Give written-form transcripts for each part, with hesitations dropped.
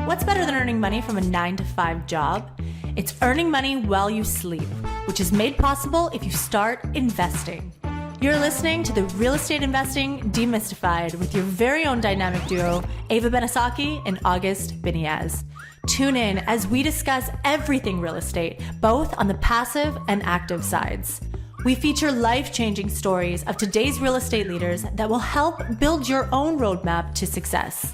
What's better than earning money from a 9-to-5 job? It's earning money while you sleep, which is made possible if you start investing. You're listening to the Real Estate Investing Demystified with your very own dynamic duo, Ava Benisaki and August Biniaz. Tune in as we discuss everything real estate, both on the passive and active sides. We feature life-changing stories of today's real estate leaders that will help build your own roadmap to success.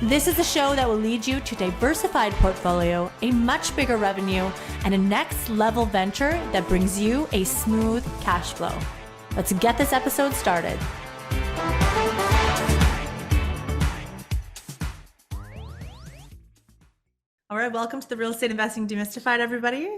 This is a show that will lead you to a diversified portfolio, a much bigger revenue, and a next-level venture that brings you a smooth cash flow. Let's get this episode started. All right, welcome to the Real Estate Investing Demystified, everybody.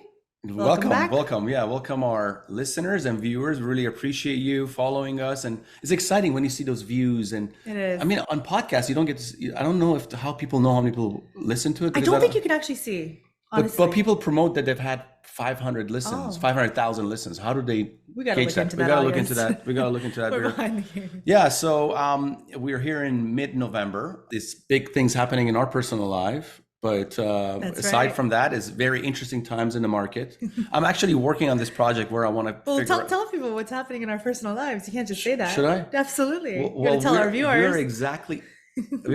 Welcome our listeners and viewers. Really appreciate you following us, and it's exciting when you see those views. And it is. I mean, on podcasts, you don't get to see, I don't know how people know how many people listen to it. I don't think you can actually see. But people promote that they've had 500 listens, 500,000 listens. How do they gauge that? We gotta look into that. We gotta look into that. We're behind the game. Yeah. So we're here in mid-November. This big thing's happening in our personal life. But aside from that, it's very interesting times in the market. I'm actually working on this project where I want to tell people what's happening in our personal lives. You can't just say that. Should I? Absolutely. You're going to tell our viewers. We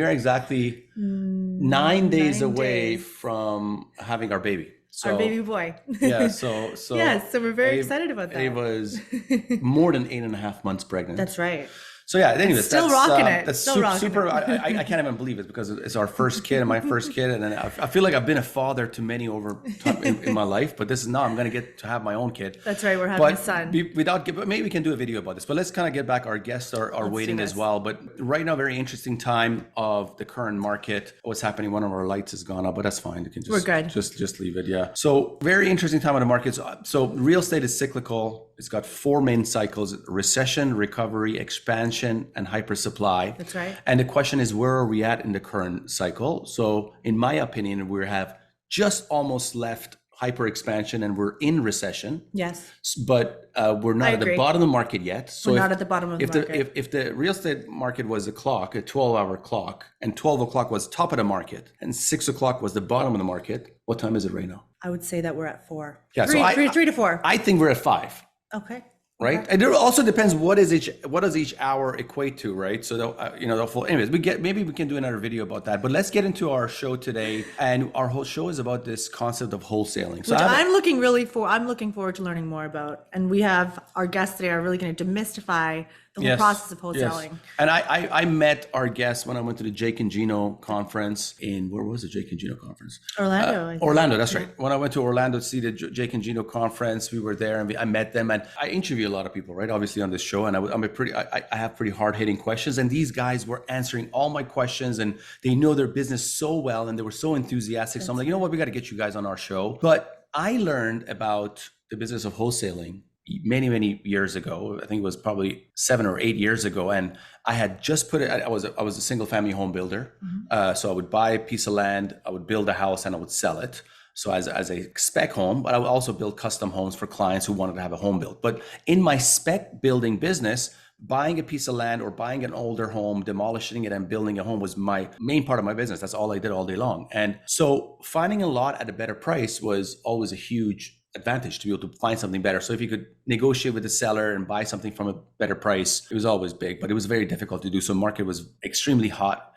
are exactly 9 days away from having our baby. So, our baby boy. Yeah. So yes. So we're very excited about that. Ava's more than 8.5 months pregnant. That's right. So yeah, anyways, still rocking it. That's still super. It. I can't even believe it because it's our first kid and my first kid, and then I feel like I've been a father to many over time in my life. But this is now I'm going to get to have my own kid. That's right. We're having a son. But maybe we can do a video about this. But let's kind of get back. Our guests are waiting as well. But right now, very interesting time of the current market. What's happening? One of our lights has gone up, but that's fine. You can just we're good. Just leave it. Yeah. So very interesting time of the market. So real estate is cyclical. It's got 4 main cycles: recession, recovery, expansion, and hypersupply. That's right. And the question is, where are we at in the current cycle? So in my opinion, we have just almost left hyper expansion and we're in recession. Yes. But we're not at the bottom of the market yet. So we're not at the bottom of the market. If the real estate market was a clock, a 12-hour clock, and 12 o'clock was top of the market and 6 o'clock was the bottom of the market, what time is it right now? I would say that we're at 4. Yeah, three to 4. I think we're at 5. Okay. Right. Okay. And it also depends what does each hour equate to, right? So anyways, maybe we can do another video about that. But let's get into our show today. And our whole show is about this concept of wholesaling. So I'm looking forward to learning more about. And we have our guests today are really going to demystify the whole process of wholesaling. Yes. And I met our guests when I went to the Jake and Gino conference where was the Jake and Gino conference? Orlando. Orlando, that's right. When I went to Orlando to see the Jake and Gino conference, we were there and I met them, and I interview a lot of people, right? Obviously on this show, and I have pretty hard hitting questions, and these guys were answering all my questions, and they know their business so well, and they were so enthusiastic. So I'm like, you know what, we got to get you guys on our show. But I learned about the business of wholesaling many years ago. I think it was probably 7 or 8 years ago, and I had just I was a single family home builder. So I would buy a piece of land, I would build a house, and I would sell it. So as a spec home, but I would also build custom homes for clients who wanted to have a home built. But in my spec building business, buying a piece of land or buying an older home, demolishing it and building a home was my main part of my business. That's all I did all day long. And so finding a lot at a better price was always a huge advantage to be able to find something better. So if you could negotiate with the seller and buy something from a better price, it was always big, but it was very difficult to do. So market was extremely hot,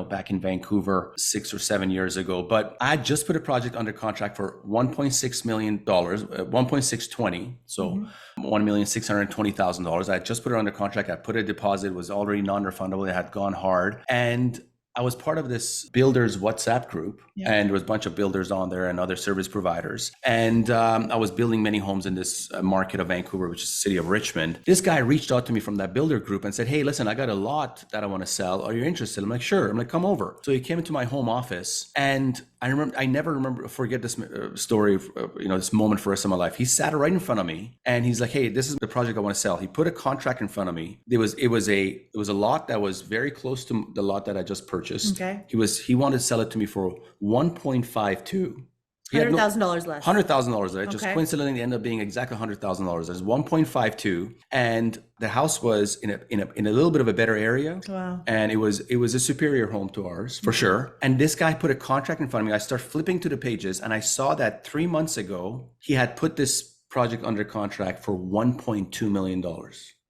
back in Vancouver 6 or 7 years ago. But I had just put a project under contract for $1.6 million, 1.620. So $1,620,000. I had just put it under contract. I put a deposit, it was already non-refundable. It had gone hard. And I was part of this builders WhatsApp group, and there was a bunch of builders on there and other service providers. And I was building many homes in this market of Vancouver, which is the city of Richmond. This guy reached out to me from that builder group and said, "Hey, listen, I got a lot that I want to sell. Are you interested?" I'm like, "Sure." I'm like, "Come over." So he came into my home office, and I never forget this story, this moment for the rest of my life. He sat right in front of me and he's like, "Hey, this is the project I want to sell." He put a contract in front of me. It was a lot that was very close to the lot that I just purchased. Okay. He wanted to sell it to me for 1.52. $100,000 less. $100,000 less. Okay. Just coincidentally ended up being exactly $100,000. There's 1.52, and The house was in a little bit of a better area. Wow. And it was a superior home to ours for sure. And this guy put a contract in front of me. I start flipping to the pages and I saw that 3 months ago, he had put this project under contract for $1.2 million.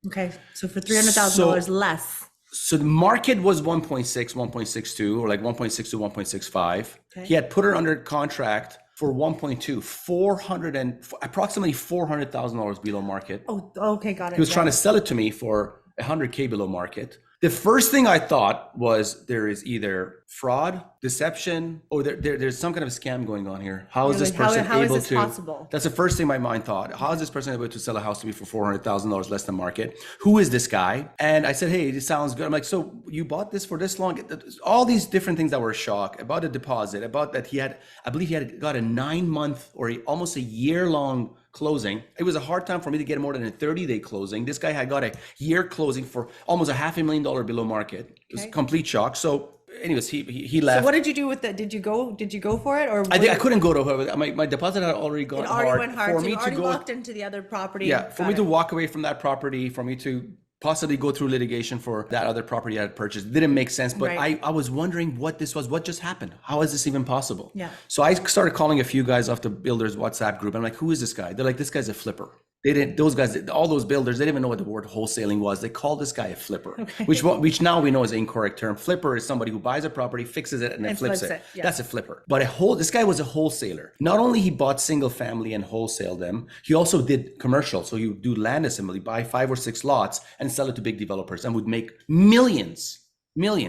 Okay. So for $300,000 less. So the market was 1.6, 1.62, or like 1.62, 1.65. Okay. He had put it under contract for 1.2, approximately $400,000 below market. Oh, okay. Got it. He was trying to sell it to me for $100K below market. The first thing I thought was there is either fraud, deception, or there's some kind of scam going on here. How is this person how able is this to? possible? That's the first thing my mind thought. How is this person able to sell a house to me for $400,000 less than market? Who is this guy? And I said, hey, this sounds good. I'm like, so you bought this for this long? All these different things that were a shock about a deposit, about that I believe he had got a 9-month or almost a year-long closing. It was a hard time for me to get more than a 30-day closing. This guy had got a year closing for almost $500,000 below market. It was a complete shock. So anyways, he left. So what did you do with that? Did you go for it, or I couldn't go to my deposit had already gone hard. Went hard. For So me you already to go, walked into the other property. Yeah, for me to walk away from that property, for me to possibly go through litigation for that other property I had purchased. It didn't make sense, but Right. I was wondering what this was, what just happened? How is this even possible? Yeah. So I started calling a few guys off the builders WhatsApp group. I'm like, who is this guy? They're like, this guy's a flipper. All those builders, they didn't even know what the word wholesaling was. They called this guy a flipper, which now we know is an incorrect term. Flipper is somebody who buys a property, fixes it, and then flips it. Yeah. That's a flipper. But this guy was a wholesaler. Not only he bought single family and wholesale them, he also did commercial. So he would do land assembly, buy 5 or 6 lots and sell it to big developers and would make millions.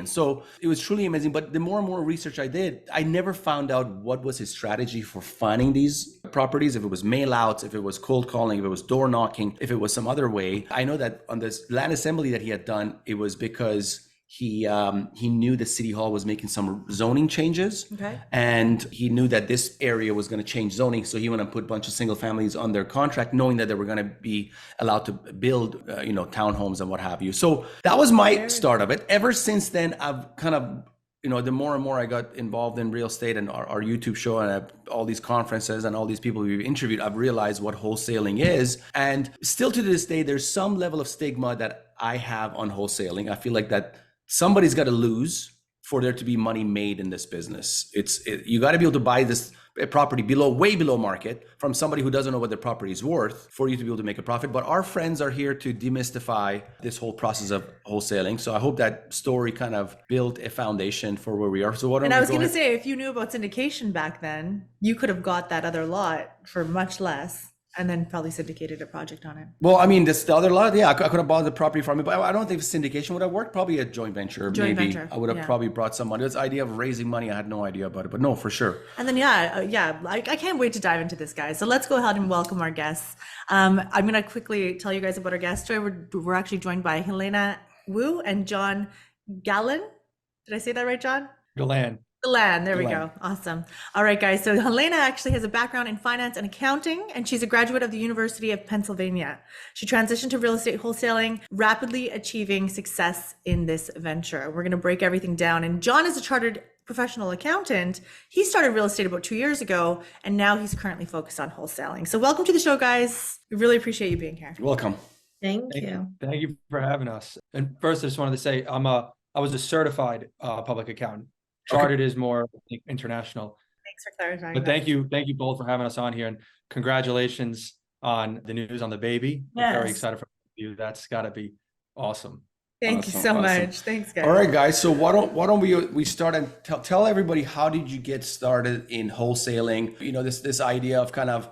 So it was truly amazing. But the more and more research I did, I never found out what was his strategy for finding these properties. If it was mail outs, if it was cold calling, if it was door knocking, if it was some other way. I know that on this land assembly that he had done, it was because he knew the city hall was making some zoning changes, and he knew that this area was going to change zoning. So he went and put a bunch of single families on their contract, knowing that they were going to be allowed to build, townhomes and what have you. So that was my start of it. Ever since then, I've kind of, the more and more I got involved in real estate and our YouTube show and all these conferences and all these people we've interviewed, I've realized what wholesaling is. And still to this day, there's some level of stigma that I have on wholesaling. I feel like that somebody's got to lose for there to be money made in this business. You got to be able to buy this property way below market from somebody who doesn't know what their property is worth for you to be able to make a profit. But our friends are here to demystify this whole process of wholesaling. So I hope that story kind of built a foundation for where we are. So I was going to say, if you knew about syndication back then, you could have got that other lot for much less. And then probably syndicated a project on it. Well, I mean, the other lot, I could have bought the property from me, but I don't think syndication would have worked. Probably a joint venture, maybe. I would have probably brought some money. This idea of raising money, I had no idea about it, but no, for sure. And then, I can't wait to dive into this, guys. So let's go ahead and welcome our guests. I'm going to quickly tell you guys about our guests today. We're actually joined by Helena Wu and John Galan. Did I say that right, John? Galan. Galan, there we go. Awesome. All right, guys. So Helena actually has a background in finance and accounting, and she's a graduate of the University of Pennsylvania. She transitioned to real estate wholesaling, rapidly achieving success in this venture. We're going to break everything down. And John is a chartered professional accountant. He started real estate about 2 years ago, and now he's currently focused on wholesaling. So welcome to the show, guys. We really appreciate you being here. Welcome. Thank you. Thank you for having us. And first, I just wanted to say I was a certified public accountant. Chartered is more international. Thanks for clarifying. But thank you both for having us on here, and congratulations on the news on the baby. Yes. I'm very excited for you. That's got to be awesome. Thank you so much. Thanks, guys. All right, guys. So why don't we start and tell everybody, how did you get started in wholesaling? This idea of kind of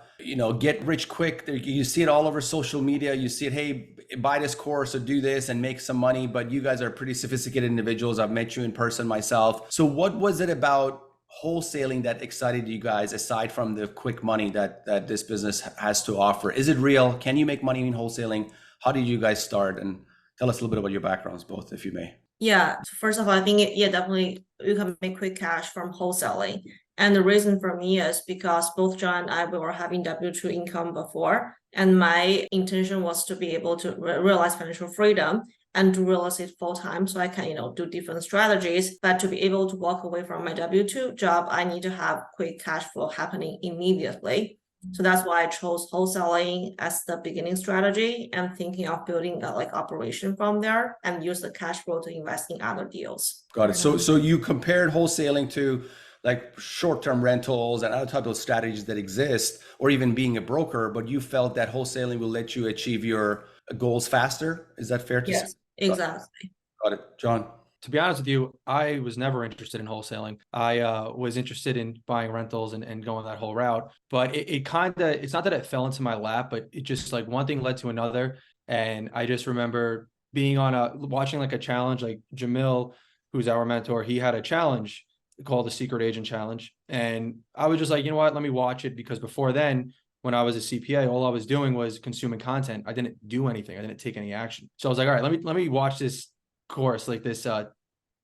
get rich quick. You see it all over social media. You see it, hey, buy this course or do this and make some money. But you guys are pretty sophisticated individuals. I've met you in person myself. So what was it about wholesaling that excited you guys, aside from the quick money that this business has to offer? Is it real? Can you make money in wholesaling? How did you guys start? And tell us a little bit about your backgrounds, both, if you may. Yeah, first of all, I think definitely you can make quick cash from wholesaling. And the reason for me is because both John and I, we were having W-2 income before. And my intention was to be able to realize financial freedom and do real estate full time. So I can, do different strategies. But to be able to walk away from my W-2 job, I need to have quick cash flow happening immediately. So that's why I chose wholesaling as the beginning strategy and thinking of building a like operation from there and use the cash flow to invest in other deals. Got it. So you compared wholesaling to like short-term rentals and other type of strategies that exist, or even being a broker, but you felt that wholesaling will let you achieve your goals faster. Is that fair to say? Yes, exactly. Got it. John. To be honest with you, I was never interested in wholesaling. I was interested in buying rentals and going that whole route. But it kind of, it's not that it fell into my lap, but it just like one thing led to another. And I just remember being watching like a challenge, like Jamil, who's our mentor, he had a challenge called the Secret Agent Challenge. And I was just like, you know what, let me watch it, because before then, when I was a CPA, all I was doing was consuming content. I didn't do anything. I didn't take any action. So I was like, all right, let me watch this course, like this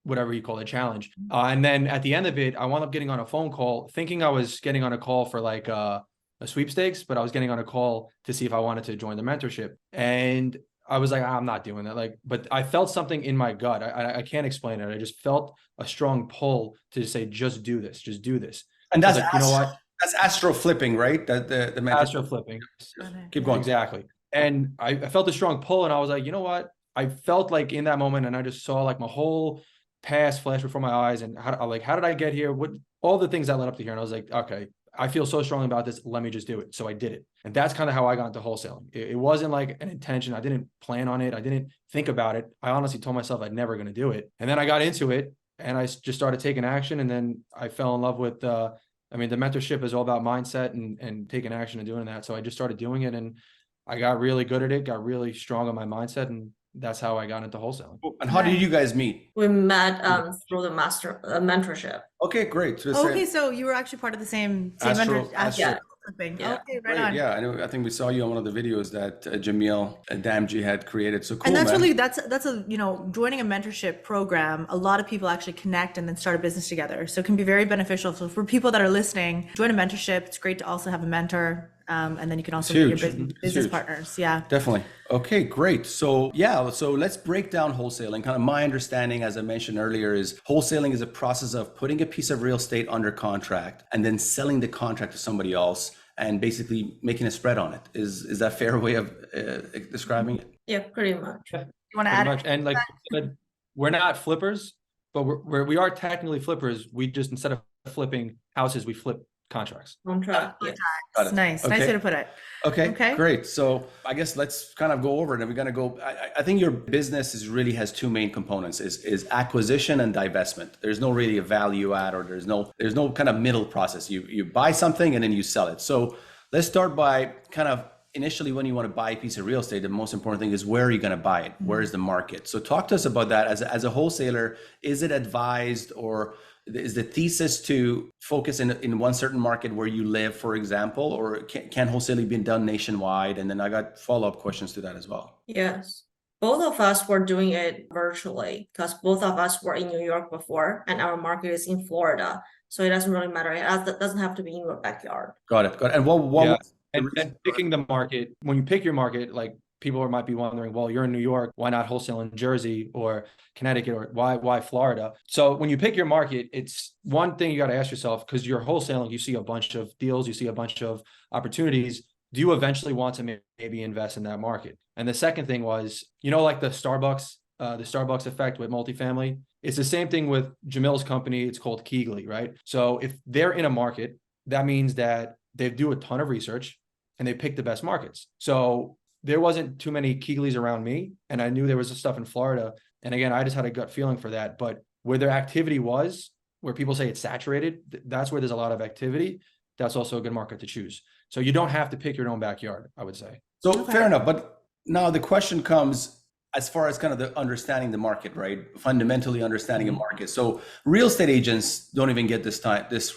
whatever you call it, challenge. And then at the end of it, I wound up getting on a phone call thinking I was getting on a call for like a sweepstakes, but I was getting on a call to see if I wanted to join the mentorship. And I was like, I'm not doing that. Like, but I felt something in my gut. I can't explain it. I just felt a strong pull to say, just do this, just do this. And that's like, you know what? That's astro flipping, right? That the mentor. Astro flipping. Keep going. Exactly. And I felt a strong pull, and I was like, you know what? I felt like in that moment, and I just saw like my whole past flash before my eyes, and how did I get here? What all the things that led up to here, and I was like, okay, I feel so strongly about this. Let me just do it. So I did it, and that's kind of how I got into wholesaling. It wasn't like an intention. I didn't plan on it. I didn't think about it. I honestly told myself I'd never going to do it, and then I got into it, and I just started taking action, and then I fell in love with. I mean, the mentorship is all about mindset and taking action and doing that. So I just started doing it, and I got really good at it. Got really strong on my mindset, and that's how I got into wholesaling. And how did you guys meet? We met through the mentorship. Okay, great. Okay, so you were actually part of the same mentorship. Yeah. Okay, Great. on. Yeah, I think we saw you on one of the videos that Jamil Damji had created. So cool, And that's man. really that's a joining a mentorship program. A lot of people actually connect and then start a business together. So it can be very beneficial. So for people that are listening, join a mentorship. It's great to also have a mentor, and then you can also meet your business partners. Yeah, definitely. Okay, great. So so let's break down wholesaling. Kind of my understanding, as I mentioned earlier, is wholesaling is a process of putting a piece of real estate under contract and then selling the contract to somebody else and basically making a spread on it. Is that a fair way of describing it? Yeah, pretty much. you want to add? Much. And like we're not flippers, but we are technically flippers. We just, instead of flipping houses, we flip contracts. Contract. Yeah. That's nice. Nice way to put it. Okay, great. So I guess let's kind of go over it, and we're going to go. I think your business really has two main components: is acquisition and divestment. There's no really a value add, or there's no kind of middle process. You buy something and then you sell it. So let's start by kind of initially, when you want to buy a piece of real estate, the most important thing is where are you going to buy it? Where is the market? So talk to us about that. As a wholesaler, is it advised, or is the thesis to focus in one certain market where you live, for example, or can wholesaling be done nationwide? And then I got follow-up questions to that as well. Yes. Both of us were doing it virtually because both of us were in New York before and our market is in Florida. So it doesn't really matter. It doesn't have to be in your backyard. Got it. And what and picking the market, when you pick your market, like people might be wondering, well, you're in New York, why not wholesale in Jersey or Connecticut, or why Florida? So when you pick your market, it's one thing you got to ask yourself, because you're wholesaling, you see a bunch of deals, you see a bunch of opportunities. Do you eventually want to maybe invest in that market? And the second thing was, like the Starbucks effect with multifamily. It's the same thing with Jamil's company. It's called Keegley, right? So if they're in a market, that means that they do a ton of research and they pick the best markets. So there wasn't too many Keegleys around me, and I knew there was stuff in Florida. And again, I just had a gut feeling for that. But where their activity was, where people say it's saturated, that's where there's a lot of activity. That's also a good market to choose. So you don't have to pick your own backyard, I would say. So fair enough. But now the question comes, as far as kind of the understanding the market, right? Fundamentally understanding a market. So real estate agents don't even get this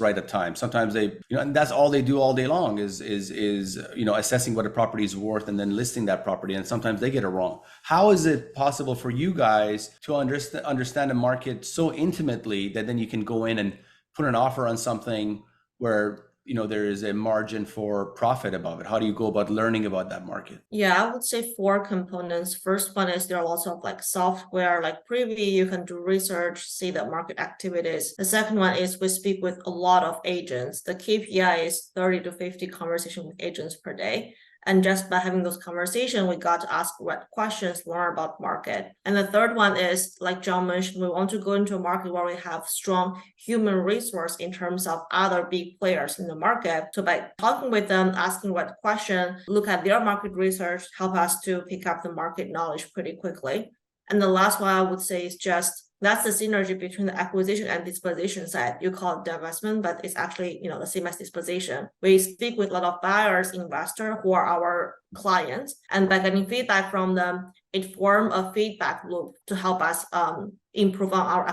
right at times. Sometimes they, and that's all they do all day long is assessing what a property is worth and then listing that property. And sometimes they get it wrong. How is it possible for you guys to understand the market so intimately that then you can go in and put an offer on something where there is a margin for profit above it? How do you go about learning about that market? Yeah, I would say four components. First one is there are lots of like software, like Privy, you can do research, see the market activities. The second one is we speak with a lot of agents. The KPI is 30 to 50 conversations with agents per day. And just by having those conversations, we got to ask what questions, learn about market. And the third one is, like John mentioned, we want to go into a market where we have strong human resource in terms of other big players in the market. So by talking with them, asking what question, look at their market research, help us to pick up the market knowledge pretty quickly. And the last one I would say is just that's the synergy between the acquisition and disposition side. You call it divestment, but it's actually, the same as disposition. We speak with a lot of buyers, investors who are our clients, and by getting feedback from them, it forms a feedback loop to help us improve on our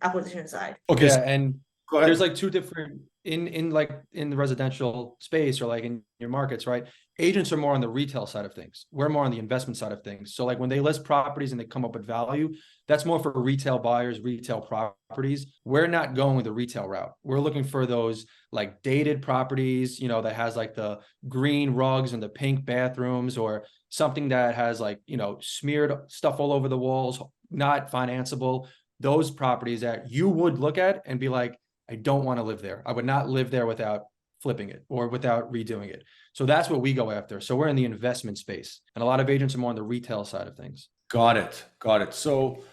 acquisition side. Okay. Yeah, and Go ahead. there's like two different in the residential space or like in your markets, right? Agents are more on the retail side of things. We're more on the investment side of things. So like when they list properties and they come up with value, that's more for retail buyers, retail properties. We're not going the retail route. We're looking for those like dated properties, that has like the green rugs and the pink bathrooms, or something that has like, smeared stuff all over the walls, not financeable. Those properties that you would look at and be like, I don't want to live there. I would not live there without flipping it or without redoing it. So that's what we go after. So we're in the investment space, and a lot of agents are more on the retail side of things. Got it. So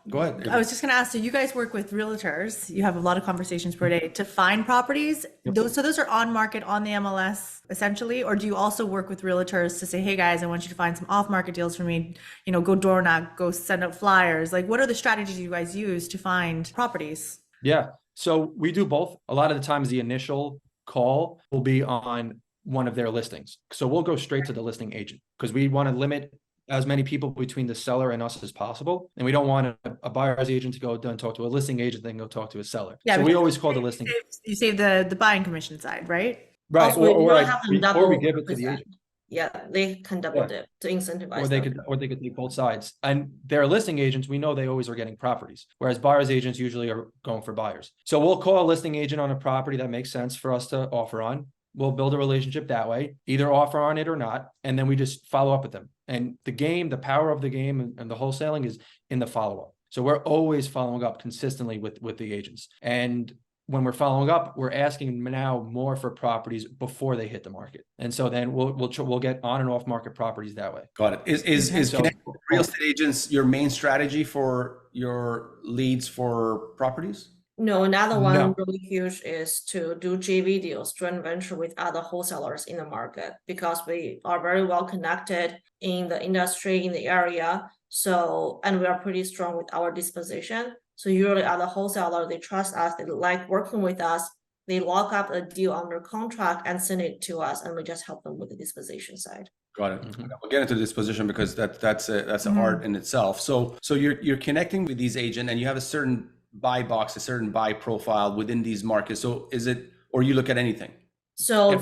go ahead. I was just going to ask, so you guys work with realtors, you have a lot of conversations per day to find properties. Those are on market on the MLS essentially, or do you also work with realtors to say, hey guys, I want you to find some off market deals for me, go door knock, go send out flyers? Like, what are the strategies you guys use to find properties? Yeah. So we do both. A lot of the times the initial call will be on one of their listings. So we'll go straight to the listing agent because we want to limit as many people between the seller and us as possible. And we don't want a buyer's agent to go and talk to a listing agent, then go talk to a seller. Yeah, so we always call the listing. You save the buying commission side, right? Right. Also, Or we give it to the agent. Yeah, they can double dip to incentivize. Or they could take both sides. And their listing agents, we know they always are getting properties, whereas buyer's agents usually are going for buyers. So we'll call a listing agent on a property that makes sense for us to offer on. We'll build a relationship that way, either offer on it or not, and then we just follow up with them. And the power of the game and the wholesaling is in the follow-up. So we're always following up consistently with the agents. And when we're following up, we're asking now more for properties before they hit the market. And so then we'll get on and off market properties that way. Got it. Is connecting with real estate agents your main strategy for your leads for properties? No, another one really huge is to do JV deals, joint venture with other wholesalers in the market, because we are very well connected in the industry, in the area. So, and we are pretty strong with our disposition. So usually other wholesalers, they trust us, they like working with us. They lock up a deal under contract and send it to us, and we just help them with the disposition side. Got it. Mm-hmm. We'll get into disposition because that's an art in itself. So you're connecting with these agents, and you have a certain buy box, a certain buy profile within these markets. So is it, or you look at anything? So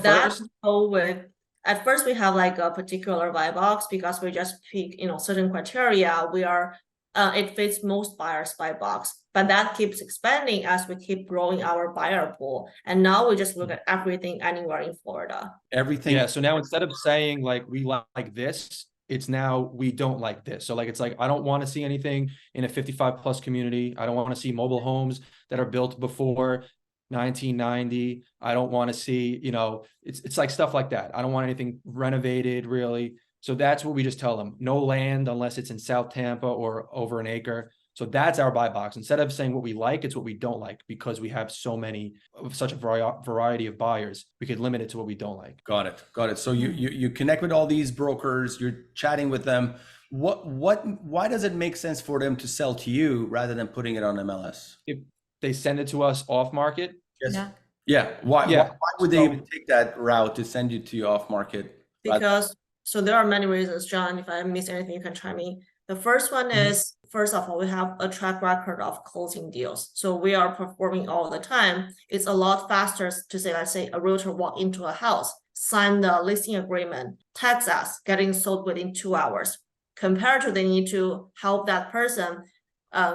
at first we have like a particular buy box because we just pick, certain criteria. It fits most buyers' buy box, but that keeps expanding as we keep growing our buyer pool. And now we just look at everything anywhere in Florida. Everything. Yeah. So now instead of saying like we like this, it's now we don't like this. So like it's like I don't want to see anything in a 55 plus community. I don't want to see mobile homes that are built before 1990. I don't want to see, it's like stuff like that. I don't want anything renovated really. So that's what we just tell them. No land unless it's in South Tampa or over an acre. So that's our buy box. Instead of saying what we like, it's what we don't like, because we have such a variety of buyers. We could limit it to what we don't like. Got it. So you connect with all these brokers, you're chatting with them. Why does it make sense for them to sell to you rather than putting it on MLS? If they send it to us off market. Yes. Yeah. Why would they even take that route to send you to off market? So there are many reasons, John. If I miss anything, you can chime in. The first one is, first of all, we have a track record of closing deals. So we are performing all the time. It's a lot faster to say, let's say a realtor walk into a house, sign the listing agreement, text us, getting sold within 2 hours, compared to they need to help that person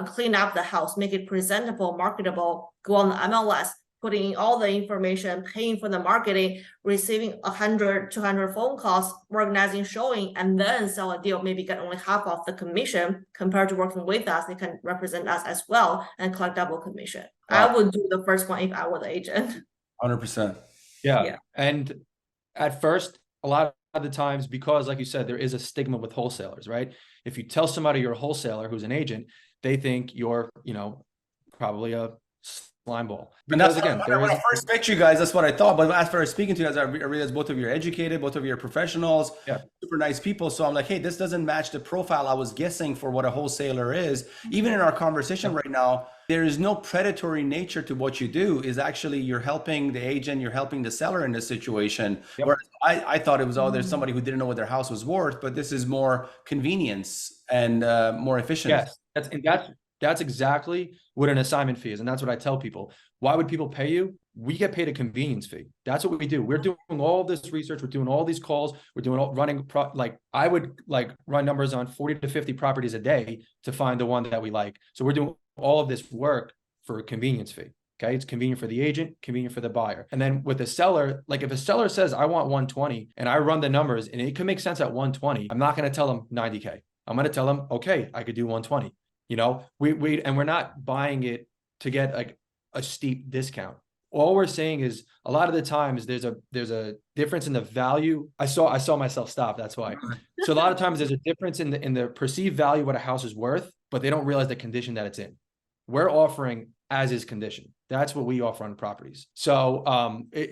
clean up the house, make it presentable, marketable, go on the MLS, putting in all the information, paying for the marketing, receiving 100, 200 phone calls, organizing showing, and then sell a deal, maybe get only half of the commission compared to working with us. They can represent us as well and collect double commission. Wow. I would do the first one if I were the agent. 100%. Yeah. And at first, a lot of the times, because like you said, there is a stigma with wholesalers, right? If you tell somebody you're a wholesaler who's an agent, they think you're, probably a slime ball. Because again, when I first met you guys, that's what I thought. But after speaking to you guys, I realized both of you are educated, both of you are professionals, super nice people. So I'm like, hey, this doesn't match the profile I was guessing for what a wholesaler is. Even in our conversation right now, there is no predatory nature to what you do. Is actually you're helping the agent, you're helping the seller in this situation. Whereas I thought it was, there's somebody who didn't know what their house was worth, but this is more convenience and more efficient. Yes, that's exactly what an assignment fee is. And that's what I tell people. Why would people pay you? We get paid a convenience fee. That's what we do. We're doing all this research. We're doing all these calls. We're doing I would run numbers on 40 to 50 properties a day to find the one that we like. So we're doing all of this work for a convenience fee. Okay. It's convenient for the agent, convenient for the buyer. And then with the seller, like if a seller says, I want 120 and I run the numbers and it could make sense at 120, I'm not going to tell them 90K. I'm going to tell them, okay, I could do 120. We're not buying it to get like a steep discount. All we're saying is a lot of the times there's a difference in the value. I saw myself stop. That's why. So a lot of times there's a difference in the perceived value what a house is worth, but they don't realize the condition that it's in. We're offering as is condition. That's what we offer on properties. So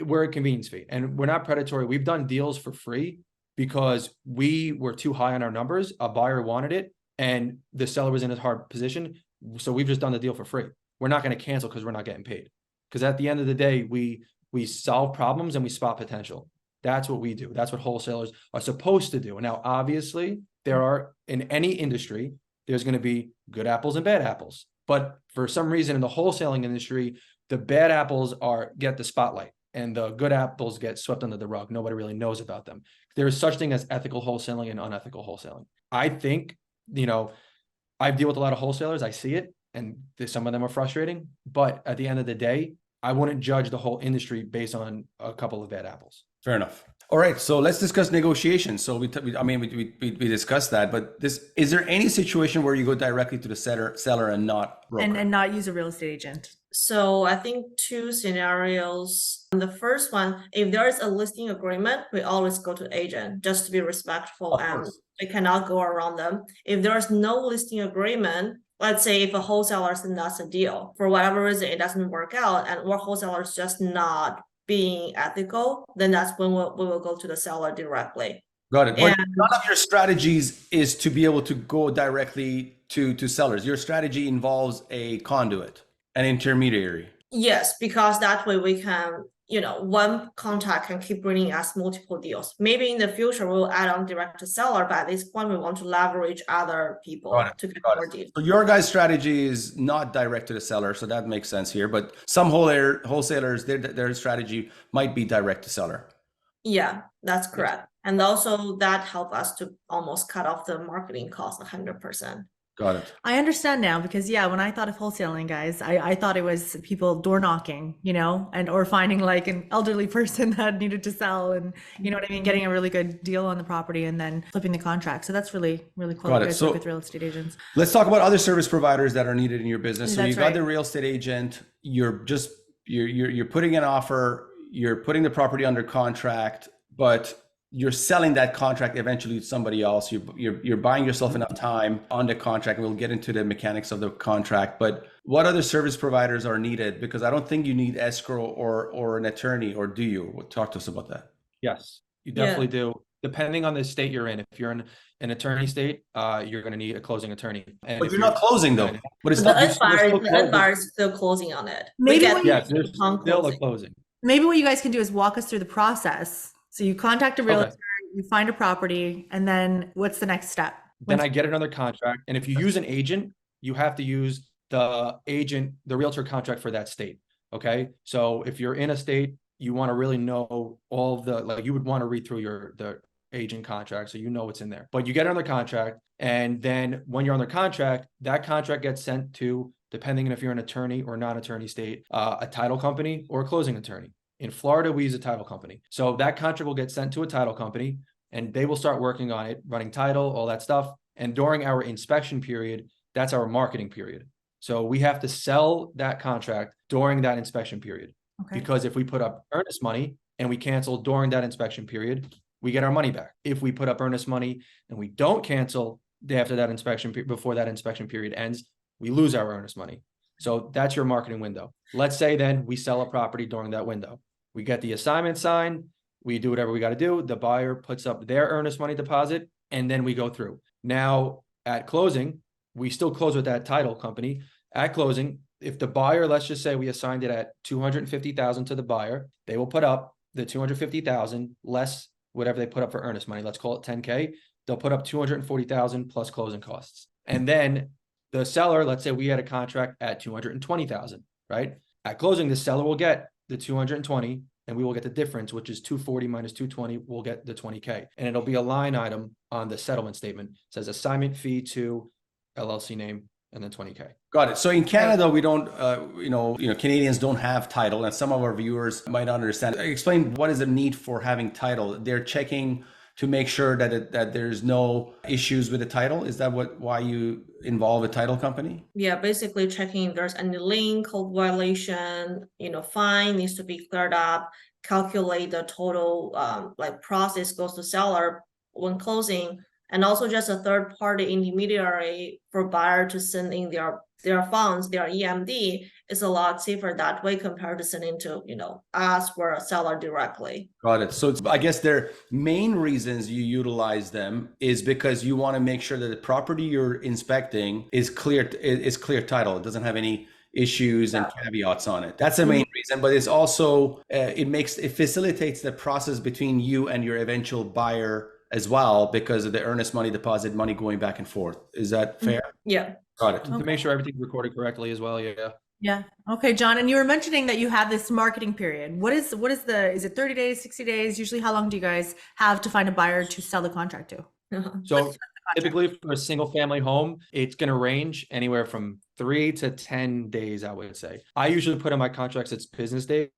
we're a convenience fee and we're not predatory. We've done deals for free because we were too high on our numbers. A buyer wanted it and the seller was in a hard position. So we've just done the deal for free. We're not going to cancel because we're not getting paid. Because at the end of the day, we solve problems and we spot potential. That's what we do. That's what wholesalers are supposed to do. Now, obviously, there are in any industry, there's going to be good apples and bad apples. But for some reason in the wholesaling industry, the bad apples get the spotlight and the good apples get swept under the rug. Nobody really knows about them. There is such thing as ethical wholesaling and unethical wholesaling. I think, I deal with a lot of wholesalers. I see it and some of them are frustrating. But at the end of the day, I wouldn't judge the whole industry based on a couple of bad apples. Fair enough. All right, so let's discuss negotiations. So we discussed that, but is there any situation where you go directly to the seller and not broker? And not use a real estate agent? So I think two scenarios. The first one, if there is a listing agreement, we always go to agent just to be respectful and we cannot go around them. If there is no listing agreement, let's say if a wholesaler sends us a deal, for whatever reason it doesn't work out and our wholesaler is just not being ethical, then that's when we will go to the seller directly. Got it. But none of your strategies is to be able to go directly to sellers. Your strategy involves a conduit, an intermediary. Yes, because that way we can, one contact can keep bringing us multiple deals. Maybe in the future we'll add on direct to seller, but at this point we want to leverage other people to get more deals. So your guys' strategy is not direct to the seller, so that makes sense here. But some wholesalers, their strategy might be direct to seller. Yeah, that's correct. And also that helped us to almost cut off the marketing cost 100%. Got it. I understand now because when I thought of wholesaling, guys, I thought it was people door knocking, or finding like an elderly person that needed to sell and getting a really good deal on the property and then flipping the contract. So that's really, really cool. Got it. You guys work with real estate agents. Let's talk about other service providers that are needed in your business. So That's you got the real estate agent, you're putting an offer, you're putting the property under contract, but you're selling that contract eventually to somebody else. You're buying yourself enough time on the contract. And we'll get into the mechanics of the contract, but what other service providers are needed? Because I don't think you need escrow or an attorney, or do you? Talk to us about that. Yes, you definitely do. Depending on the state you're in. If you're in an attorney state, you're going to need a closing attorney. And but you're not closing though. But it's the end buyer is still closing on it. Maybe there's still a closing. Maybe what you guys can do is walk us through the process. So you contact a realtor, you find a property, and then what's the next step? Then I get another contract. And if you use an agent, you have to use the realtor contract for that state. Okay. So if you're in a state, you want to really know all of you would want to read through the agent contract. So what's in there, but you get another contract. And then when you're under contract, that contract gets sent to depending on if you're an attorney or non-attorney state, a title company or a closing attorney. In Florida, we use a title company. So that contract will get sent to a title company and they will start working on it, running title, all that stuff. And during our inspection period, that's our marketing period. So we have to sell that contract during that inspection period. Okay. Because if we put up earnest money and we cancel during that inspection period, we get our money back. If we put up earnest money and we don't cancel after that inspection, before that inspection period ends, we lose our earnest money. So that's your marketing window. Let's say then we sell a property during that window. We get the assignment signed, we do whatever we got to do. The buyer puts up their earnest money deposit, and then we go through. Now at closing, we still close with that title company. At closing, if the buyer, let's just say we assigned it at $250,000 to the buyer, they will put up the $250,000 less whatever they put up for earnest money. Let's call it $10K. They'll put up $240,000 plus closing costs. And then the seller, let's say we had a contract at $220,000, right? At closing, the seller will get the $220,000 and we will get the difference, which is $240,000 minus $220,000, we'll get the $20K. And it'll be a line item on the settlement statement. It says assignment fee to LLC name and then $20K. Got it. So in Canada, we don't, Canadians don't have title, and some of our viewers might not understand. Explain what is the need for having title? They're checking to make sure that there's no issues with the title. Is that why you involve a title company? Yeah, basically checking if there's any lien, code violation, fine needs to be cleared up, calculate the total process goes to seller when closing, and also just a third party intermediary for buyer to send in their funds, their EMD is a lot safer that way compared to sending to, us or a seller directly. Got it. So I guess their main reasons you utilize them is because you want to make sure that the property you're inspecting is clear title. It doesn't have any issues and caveats on it. That's the main reason, but it's also, it facilitates the process between you and your eventual buyer as well, because of the earnest money deposit money going back and forth. Is that fair? Yeah. Got it. To make sure everything's recorded correctly as well. Yeah. Yeah. Okay, John. And you were mentioning that you have this marketing period. Is it 30 days, 60 days? Usually how long do you guys have to find a buyer to sell the contract to? So typically for a single family home, it's going to range anywhere from 3 to 10 days, I would say. I usually put in my contracts, it's business days.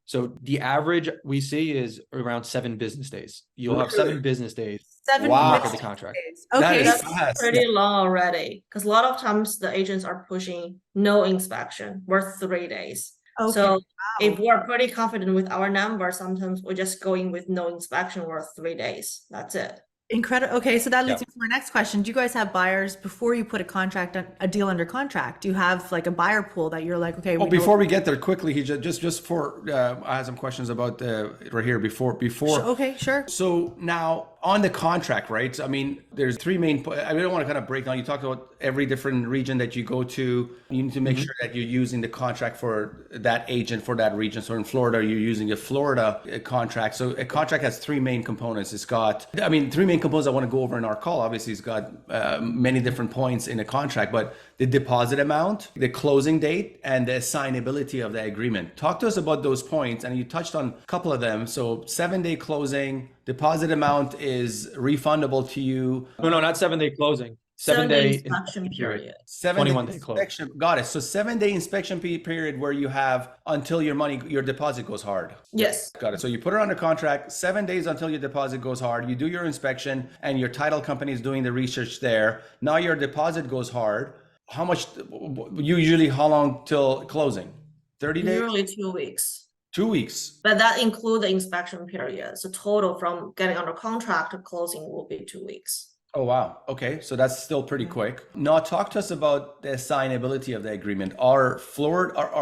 So the average we see is around 7 business days. You'll have 7 business days. 7 to market business the contract. days. Okay. That's pretty long already. Because a lot of times the agents are pushing no inspection. We're 3 days. Okay. So if we're pretty confident with our number, sometimes we're just going with no inspection. We're 3 days. That's it. Incredible. Okay, so that leads me to my next question. Do you guys have buyers before you put a deal under contract? Do you have like a buyer pool that you're like, okay? Before we get there, quickly, he just for I have some questions about right here before. Okay, sure. So now on the contract, right? I mean, there's 3 main. I don't want to kind of break down. You talked about every different region that you go to. You need to make sure that you're using the contract for that agent for that region. So in Florida, you're using a Florida contract. So a contract has 3 main components. It's got, 3 main components I want to go over in our call. Obviously, it's got many different points in a contract, but the deposit amount, the closing date, and the assignability of the agreement. Talk to us about those points. And you touched on a couple of them. So 7-day closing, deposit amount is refundable to you. No, not 7-day closing. 7-day inspection period. 21-day close. Got it. So 7-day inspection period where you have until your deposit goes hard. Yes. Got it. So you put it under contract, 7 days until your deposit goes hard. You do your inspection and your title company is doing the research there. Now your deposit goes hard. How long till closing? 30 days? Usually 2 weeks. 2 weeks. But that includes the inspection period. So total from getting under contract to closing will be 2 weeks. Oh, wow. Okay. So that's still pretty quick. Now talk to us about the assignability of the agreement. Are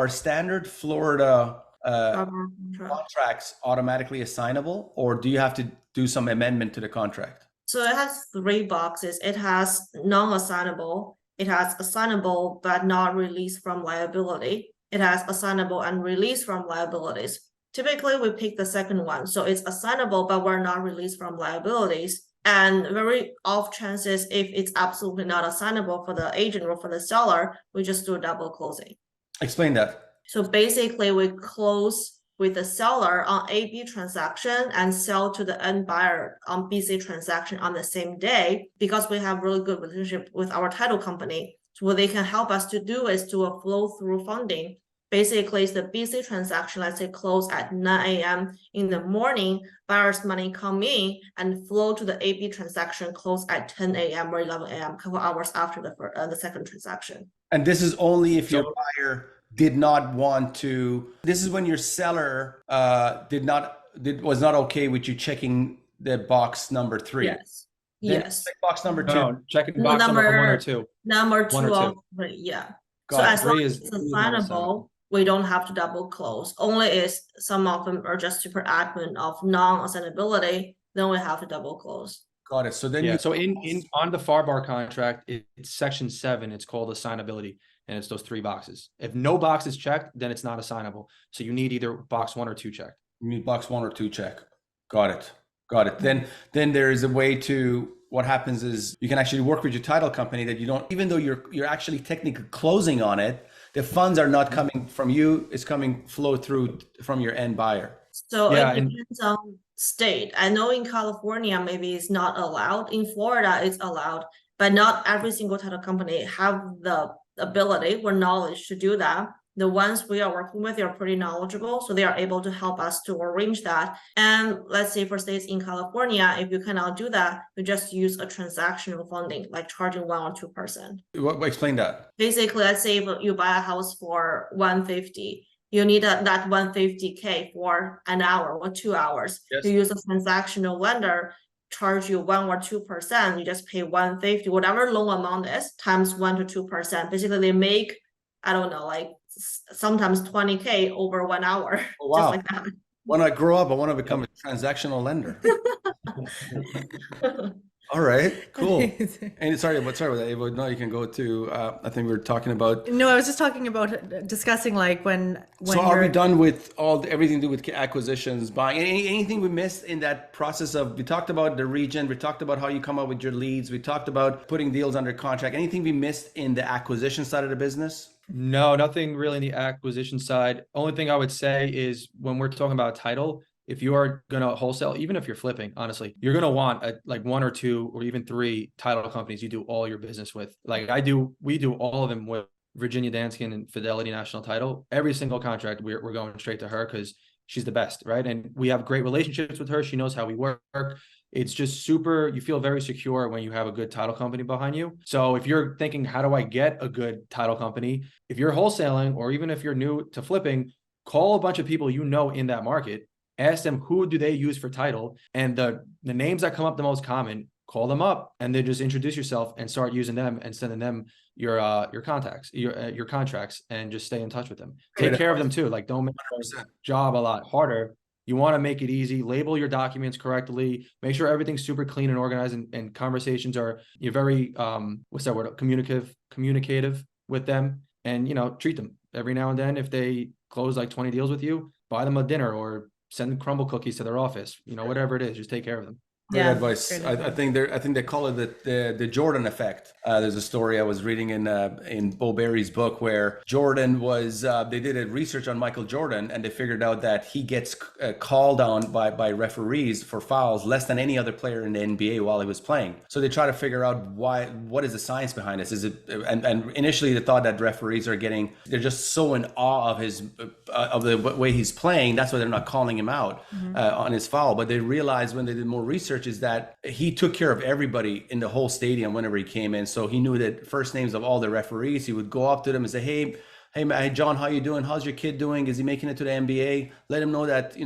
standard Florida contracts automatically assignable, or do you have to do some amendment to the contract? So it has 3 boxes. It has non-assignable. It has assignable but not released from liability. It has assignable and released from liabilities. Typically, we pick the second one. So it's assignable, but we're not released from liabilities. And very off chances, if it's absolutely not assignable for the agent or for the seller, we just do a double closing. Explain that. So basically, we close with the seller on AB transaction and sell to the end buyer on BC transaction on the same day, because we have really good relationship with our title company. what they can help us to do is do a flow through funding. Basically, it's the BC transaction, let's say close at 9 a.m. in the morning, buyer's money come in and flow to the AB transaction close at 10 a.m. or 11 a.m., a couple hours after the second transaction. And this is only if your buyer did not want to. This is when your seller was not okay with you checking the box number 3. Yes. Then Yes. check box number 2. No, checking box number 1 or 2. Number One 2 or of 2. 3, yeah. Got So it. as long Three as is it's not assignable, we don't have to double close. Only is some of them are just super admin of non-assignability, then we have to double close. Got it. So then Yeah. you So in on the FAR bar contract, it's section 7. It's called assignability, and it's those 3 boxes. If no box is checked, then it's not assignable. So you need either box 1 or 2 checked. You need box 1 or 2 check. Got it. Got it. Then there is a way to. What happens is you can actually work with your title company that you don't, even though you're actually technically closing on it, the funds are not coming from you. It's coming flow through from your end buyer. So Yeah, it depends on state. I know in California, maybe it's not allowed. In Florida, it's allowed, but not every single title company have the ability or knowledge to do that. The ones we are working with, they are pretty knowledgeable, so they are able to help us to arrange that. And let's say for states in California, if you cannot do that, you just use a transactional funding, like charging 1 or 2%. What explain that? Basically, let's say if you buy a house for 150, you need that 150K for an hour or 2 hours. Yes. You use a transactional lender, charge you 1 or 2%, you just pay 150, whatever loan amount is, times 1 to 2%. Basically, they make, I don't know, like sometimes 20K over 1 hour. Oh, wow. Just like that. When I grow up, I want to become a transactional lender. All right, cool. And sorry with that, Ava. No, you can go to. I think we were talking about. No, I was just talking about discussing like when. So are we done with everything to do with acquisitions, buying? Anything we missed in that process of? We talked about the region. We talked about how you come up with your leads. We talked about putting deals under contract. Anything we missed in the acquisition side of the business? No, nothing really in the acquisition side. Only thing I would say is when we're talking about title, if you are going to wholesale, even if you're flipping, honestly, you're going to want like 1 or 2 or even 3 title companies you do all your business with. Like we do all of them with Virginia Danskin and Fidelity National Title. Every single contract, we're going straight to her because she's the best, right? And we have great relationships with her. She knows how we work. It's just you feel very secure when you have a good title company behind you. So if you're thinking, how do I get a good title company? If you're wholesaling, or even if you're new to flipping, call a bunch of people you know in that market, ask them who do they use for title, and the names that come up the most common, call them up and then just introduce yourself and start using them and sending them your contacts, your contracts, and just stay in touch with them. Take care of them too. Like, don't make their job a lot harder. You want to make it easy, label your documents correctly, make sure everything's super clean and organized, and conversations you're very, what's that word? Communicative with them, and, treat them every now and then. If they close like 20 deals with you, buy them a dinner or send crumble cookies to their office, whatever it is, just take care of them. Great advice. I think they call it the Jordan effect. There's a story I was reading in Bo Berry's book where Jordan was. They did a research on Michael Jordan, and they figured out that he gets called on by referees for fouls less than any other player in the NBA while he was playing. So they try to figure out what is the science behind this. Is it? And initially they thought that referees they're just so in awe of of the way he's playing. That's why they're not calling him out on his foul. But they realized when they did more research is that he took care of everybody in the whole stadium whenever he came in. So he knew the first names of all the referees. He would go up to them and say, hey, John, how you doing? How's your kid doing? Is he making it to the NBA? Let him know that,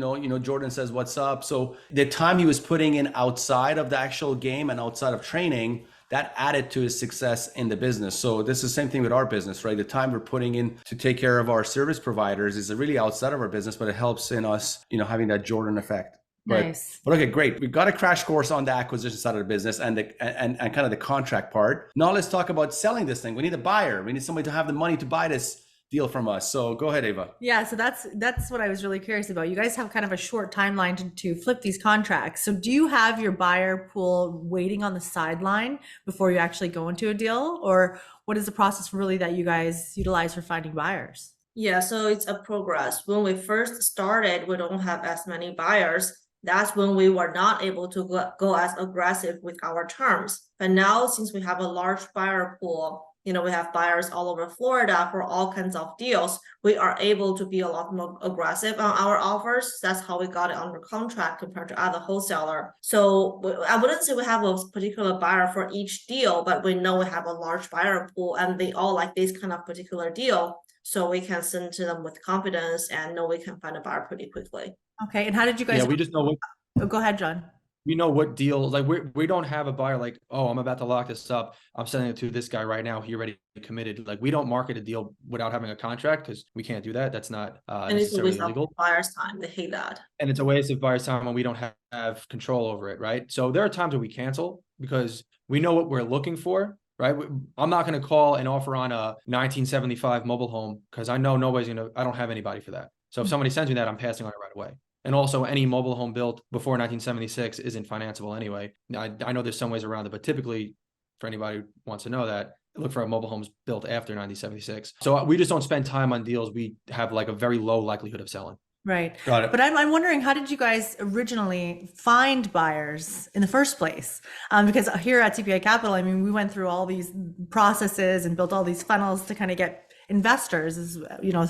Jordan says, what's up? So the time he was putting in outside of the actual game and outside of training, that added to his success in the business. So this is the same thing with our business, right? The time we're putting in to take care of our service providers is really outside of our business, but it helps in us, having that Jordan effect. Nice. But okay, great. We've got a crash course on the acquisition side of the business and kind of the contract part. Now let's talk about selling this thing. We need a buyer. We need somebody to have the money to buy this deal from us. So go ahead, Ava. Yeah, so that's what I was really curious about. You guys have kind of a short timeline to flip these contracts. So do you have your buyer pool waiting on the sideline before you actually go into a deal? Or what is the process really that you guys utilize for finding buyers? Yeah, so it's a progress. When we first started, we don't have as many buyers. That's when we were not able to go as aggressive with our terms. But now, since we have a large buyer pool, we have buyers all over Florida for all kinds of deals, we are able to be a lot more aggressive on our offers. That's how we got it under contract compared to other wholesaler. So I wouldn't say we have a particular buyer for each deal, but we know we have a large buyer pool and they all like this kind of particular deal. So we can send to them with confidence and know we can find a buyer pretty quickly. Okay. And how did you guys? Yeah, we just know what. Oh, go ahead, John. We know what deals, like we don't have a buyer like, oh, I'm about to lock this up, I'm sending it to this guy right now, he already committed. Like we don't market a deal without having a contract because we can't do that. That's not And it's a necessarily waste of illegal. buyer's time. They hate that. And it's a waste of buyer's time when we don't have control over it, right? So there are times where we cancel because we know what we're looking for, right? I'm not going to call and offer on a 1975 mobile home because I know I don't have anybody for that. So if somebody sends me that, I'm passing on it right away. And also any mobile home built before 1976 isn't financeable anyway. I know there's some ways around it, but typically for anybody who wants to know that, look for mobile homes built after 1976. So we just don't spend time on deals we have like a very low likelihood of selling. Right. Got it. But I'm wondering, how did you guys originally find buyers in the first place? Because here at CPI Capital, I mean, we went through all these processes and built all these funnels to kind of get investors,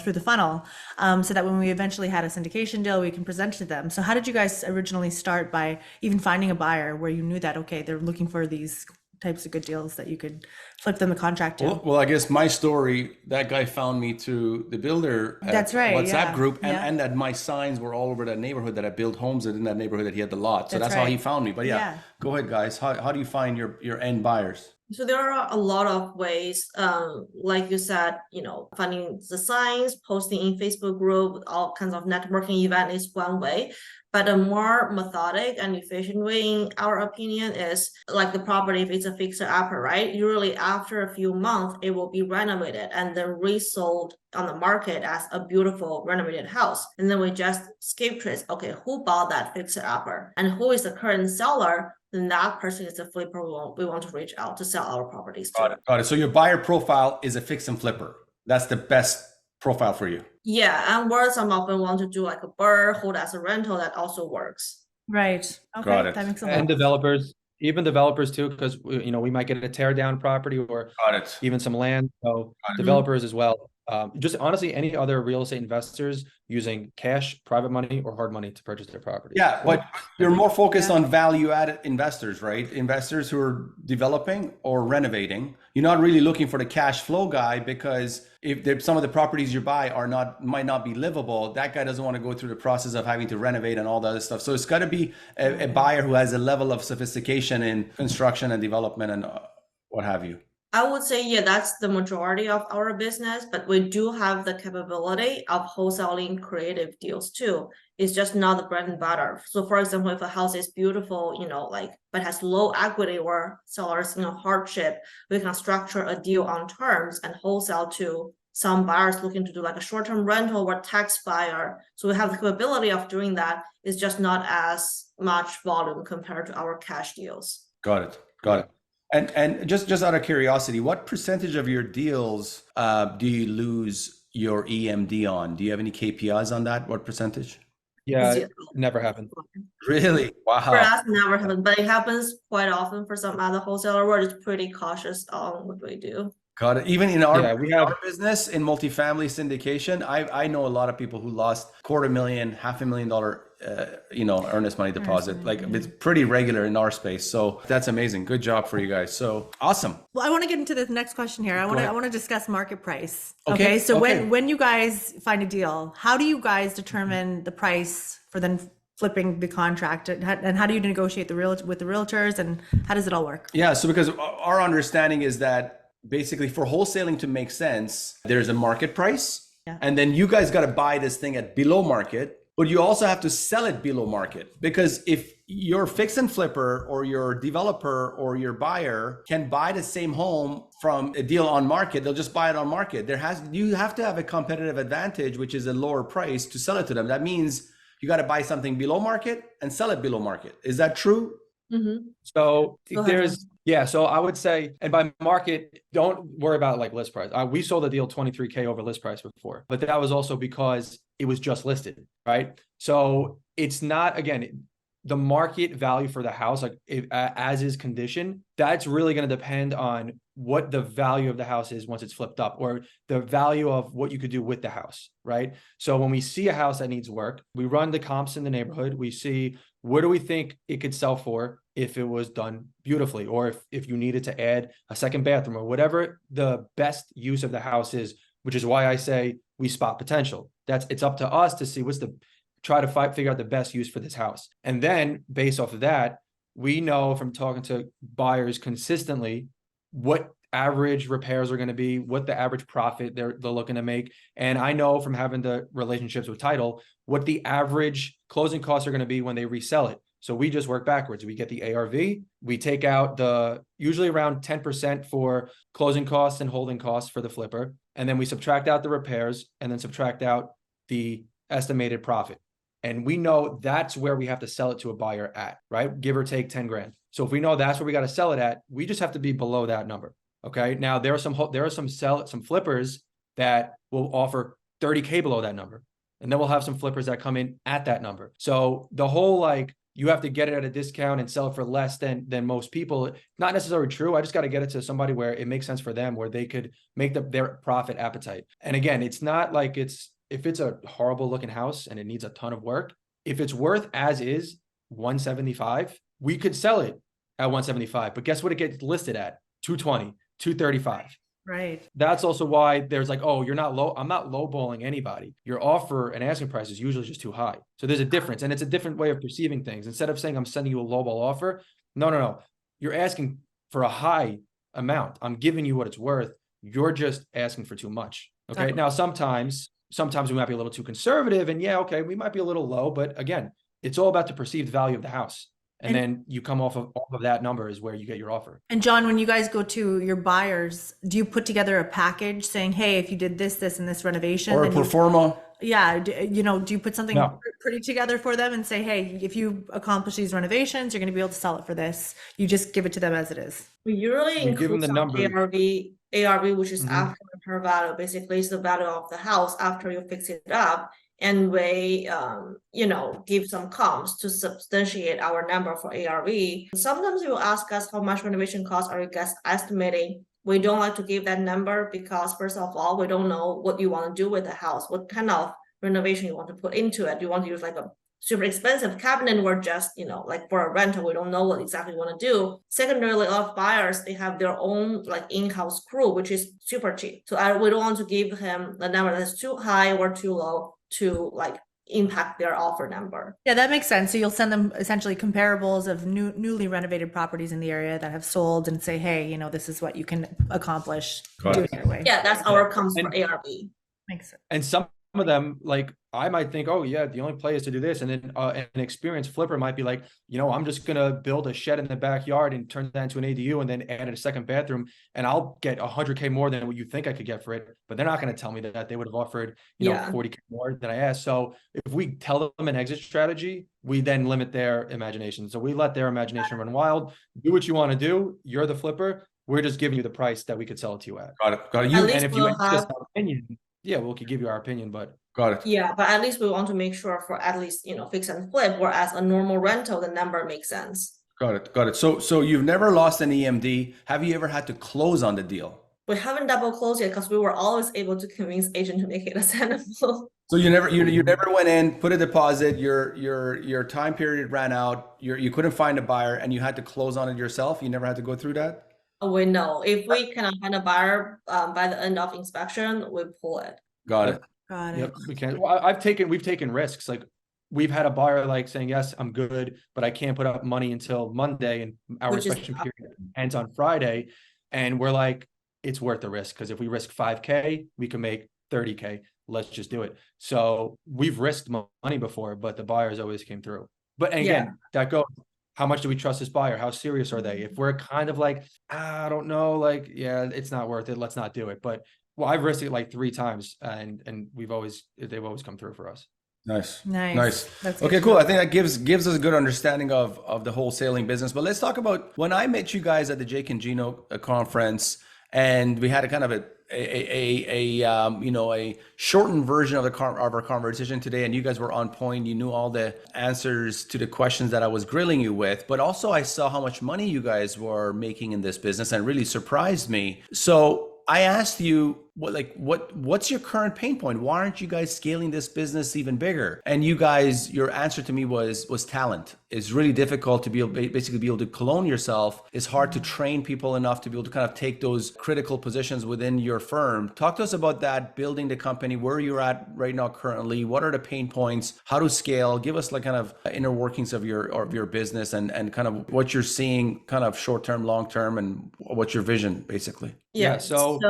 through the funnel, so that when we eventually had a syndication deal, we can present to them. So how did you guys originally start by even finding a buyer where you knew that, okay, they're looking for these types of good deals that you could flip them the contract to? Well, I guess my story, that guy found me through the builder That's right, WhatsApp yeah, group, and, yeah. and that my signs were all over that neighborhood that I built homes in that neighborhood that he had the lot. So That's that's how he right. found me. But yeah, go ahead, guys. How do you find your end buyers? So there are a lot of ways, like you said, finding the signs, posting in Facebook group, all kinds of networking event is one way. But a more methodic and efficient way, in our opinion, is like the property, if it's a fixer-upper, right? Usually after a few months, it will be renovated and then resold on the market as a beautiful renovated house. And then we just skip trace, okay, who bought that fixer-upper and who is the current seller? Then that person is the flipper we want to reach out to sell our properties to. Got it. So your buyer profile is a fix and flipper. That's the best profile for you. Yeah, and where some often want to do like a BRRRR, hold as a rental, that also works. Right. Okay. Got it. That makes a lot And of developers, even developers too, because we might get a tear down property or Got it. even some land. So developers as well. Just honestly, any other real estate investors using cash, private money, or hard money to purchase their property. Yeah, but you're more focused on value-added investors, right? Investors who are developing or renovating. You're not really looking for the cash flow guy, because if some of the properties you buy might not be livable, that guy doesn't want to go through the process of having to renovate and all that other stuff. So it's got to be a buyer who has a level of sophistication in construction and development and what have you. I would say, yeah, that's the majority of our business, but we do have the capability of wholesaling creative deals too. It's just not the bread and butter. So for example, if a house is beautiful, but has low equity or sellers in a hardship, we can structure a deal on terms and wholesale to some buyers looking to do like a short-term rental or tax buyer. So we have the capability of doing that. It's just not as much volume compared to our cash deals. Got it. And just out of curiosity, what percentage of your deals do you lose your EMD on? Do you have any KPIs on that? What percentage? Yeah, Zero. never happened. Really? Wow. For us, never happened, but it happens quite often for some other wholesaler. We're just pretty cautious on what we do. Got it. Even in our, our business, in multifamily syndication, I know a lot of people who lost $250,000, $500,000, earnest money deposit. Like it's pretty regular in our space. So that's amazing. Good job for you guys. So awesome. Well, I want to get into the next question here. I want to discuss market price. Okay. So when you guys find a deal, how do you guys determine the price for then flipping the contract, and how do you negotiate with the realtors, and how does it all work? Yeah. So because our understanding is that basically for wholesaling to make sense, there's a market price, and then you guys got to buy this thing at below market, but you also have to sell it below market, because if your fix and flipper or your developer or your buyer can buy the same home from a deal on market, they'll just buy it on market. You have to have a competitive advantage, which is a lower price, to sell it to them. That means you got to buy something below market and sell it below market. Is that true? Mm-hmm. So so I would say, and by market, don't worry about like list price. We sold the deal 23K over list price before, but that was also because it was just listed, right? So it's not, again, the market value for the house, like as is condition, that's really going to depend on what the value of the house is once it's flipped up, or the value of what you could do with the house, right? So when we see a house that needs work, we run the comps in the neighborhood. We see, what do we think it could sell for if it was done beautifully, or if you needed to add a second bathroom, or whatever the best use of the house is, which is why I say we spot potential. It's up to us to see figure out the best use for this house. And then based off of that, we know from talking to buyers consistently what average repairs are going to be, what the average profit they're looking to make. And I know from having the relationships with title, what the average closing costs are going to be when they resell it. So we just work backwards. We get the ARV, we take out usually around 10% for closing costs and holding costs for the flipper. And then we subtract out the repairs and then subtract out the estimated profit. And we know that's where we have to sell it to a buyer at, right? Give or take 10 grand. So if we know that's where we got to sell it at, we just have to be below that number. Okay. Now there are some flippers that will offer 30K below that number. And then we'll have some flippers that come in at that number. So the whole, you have to get it at a discount and sell it for less than most people, not necessarily true. I just got to get it to somebody where it makes sense for them, where they could make their profit appetite. And again, it's not like if it's a horrible looking house and it needs a ton of work, if it's worth as is 175, we could sell it at 175. But guess what it gets listed at? 220, 235. Right. That's also why there's you're not low. I'm not lowballing anybody. Your offer and asking price is usually just too high. So there's a difference, and it's a different way of perceiving things. Instead of saying I'm sending you a lowball offer, no. You're asking for a high amount. I'm giving you what it's worth. You're just asking for too much. Okay. Now, sometimes we might be a little too conservative, and we might be a little low, but again, it's all about the perceived value of the house. And then you come off of that number is where you get your offer. And John, when you guys go to your buyers, do you put together a package saying, hey, if you did this, and this renovation, or a pro forma? Yeah. Do you put something pretty together for them and say, hey, if you accomplish these renovations, you're going to be able to sell it for this. You just give it to them as it is. We usually give them include the some number. ARV, which is after repair value, basically is the value of the house after you fix it up. And we, give some comps to substantiate our number for ARV. Sometimes you ask us how much renovation costs are you guys estimating. We don't like to give that number because, first of all, we don't know what you want to do with the house, what kind of renovation you want to put into it. Do you want to use a super expensive cabinet, or just, for a rental, we don't know what exactly you want to do. Secondarily, a lot of buyers, they have their own in-house crew, which is super cheap. So we don't want to give him the number that's too high or too low to impact their offer number. Yeah, that makes sense. So you'll send them essentially comparables of newly renovated properties in the area that have sold and say, hey, this is what you can accomplish. Do it your way. Yeah, that's our comps for ARV. Makes sense. And some of them, I might think, oh yeah, the only play is to do this. And then an experienced flipper might be like, I'm just going to build a shed in the backyard and turn that into an ADU and then add a second bathroom. And I'll get 100K more than what you think I could get for it. But they're not going to tell me that. They would have offered, 40K more than I asked. So if we tell them an exit strategy, we then limit their imagination. So we let their imagination run wild. Do what you want to do. You're the flipper. We're just giving you the price that we could sell it to you at. Got it. And if you ask our opinion, we could give you our opinion, but got it. Yeah, but at least we want to make sure for at least, fix and flip, whereas a normal rental, the number makes sense. Got it. So you've never lost an EMD. Have you ever had to close on the deal? We haven't double closed yet because we were always able to convince agent to make it assignable. So you never went in, put a deposit, your time period ran out, you couldn't find a buyer and you had to close on it yourself. You never had to go through that? We know if we cannot find a buyer by the end of inspection, we pull it. Got it. Yep, we can. Well, we've taken risks. We've had a buyer saying, yes, I'm good, but I can't put up money until Monday, and our inspection period ends on Friday. And we're like, it's worth the risk, because if we risk 5K, we can make 30K. Let's just do it. So we've risked money before, but the buyers always came through. But again, that goes, how much do we trust this buyer? How serious are they? If we're kind of I don't know, it's not worth it, let's not do it. But I've risked it 3 times, and they've always come through for us. Nice. That's okay, cool. I think that gives us a good understanding of the wholesaling business. But let's talk about when I met you guys at the Jake and Gino conference, and we had a kind of a shortened version of our conversation today, and you guys were on point. You knew all the answers to the questions that I was grilling you with, but also I saw how much money you guys were making in this business, and really surprised me. So I asked you, what's your current pain point? Why aren't you guys scaling this business even bigger? And you guys, your answer to me was talent. It's really difficult to be able to clone yourself. It's hard to train people enough to be able to kind of take those critical positions within your firm. Talk to us about that, building the company, where you're at right now currently. What are the pain points? How to scale? Give us like kind of inner workings of your business and kind of what you're seeing kind of short term, long term, and what's your vision basically. Yeah. So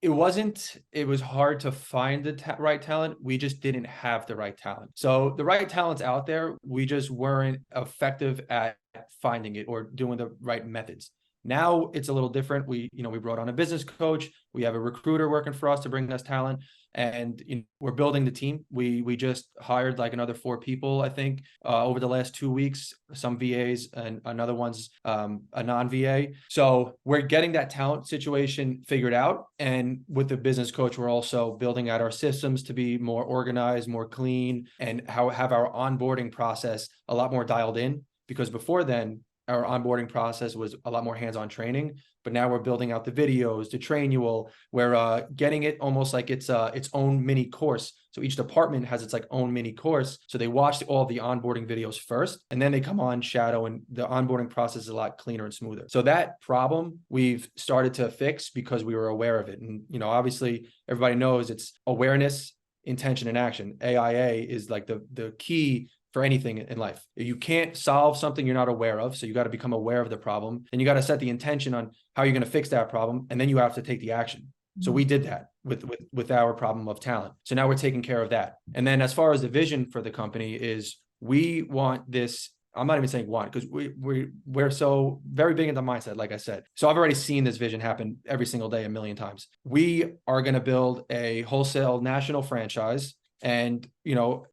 it was hard to find the right talent. We just didn't have the right talent. So the right talent's out there. We just weren't effective at finding it or doing the right methods. Now it's a little different. We brought on a business coach. We have a recruiter working for us to bring us talent, and we're building the team. We just hired like another 4 people, I think, over the last 2 weeks. Some VAs and another one's a non-VA. So we're getting that talent situation figured out. And with the business coach, we're also building out our systems to be more organized, more clean, and have our onboarding process a lot more dialed in. Because before then, our onboarding process was a lot more hands-on training, but now we're building out the videos, the trainual. We're getting it almost like it's its own mini course. So each department has its like own mini course. So they watch all the onboarding videos first, and then they come on shadow, and the onboarding process is a lot cleaner and smoother. So that problem we've started to fix because we were aware of it. And, obviously everybody knows it's awareness, intention, and action. AIA is like the key for anything in life. You can't solve something you're not aware of. So you got to become aware of the problem, and you got to set the intention on how you're going to fix that problem. And then you have to take the action. So we did that with our problem of talent. So now we're taking care of that. And then as far as the vision for the company is, we want this. I'm not even saying want, because we're so very big into mindset, like I said. So I've already seen this vision happen every single day, a million times. We are going to build a wholesale national franchise. And,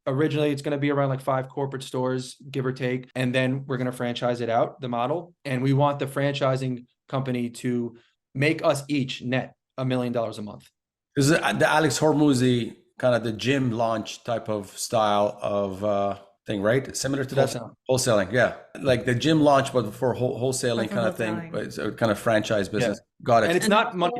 originally it's going to be around like 5 corporate stores, give or take. And then we're going to franchise it out, the model. And we want the franchising company to make us each net $1 million a month. This is the Alex Hormozy kind of the gym launch type of style of thing, right? Similar to that? Wholesaling, yeah. Like the gym launch, but for wholesaling kind of thing, but it's a kind of franchise business. Yeah. Got it. And it's not money.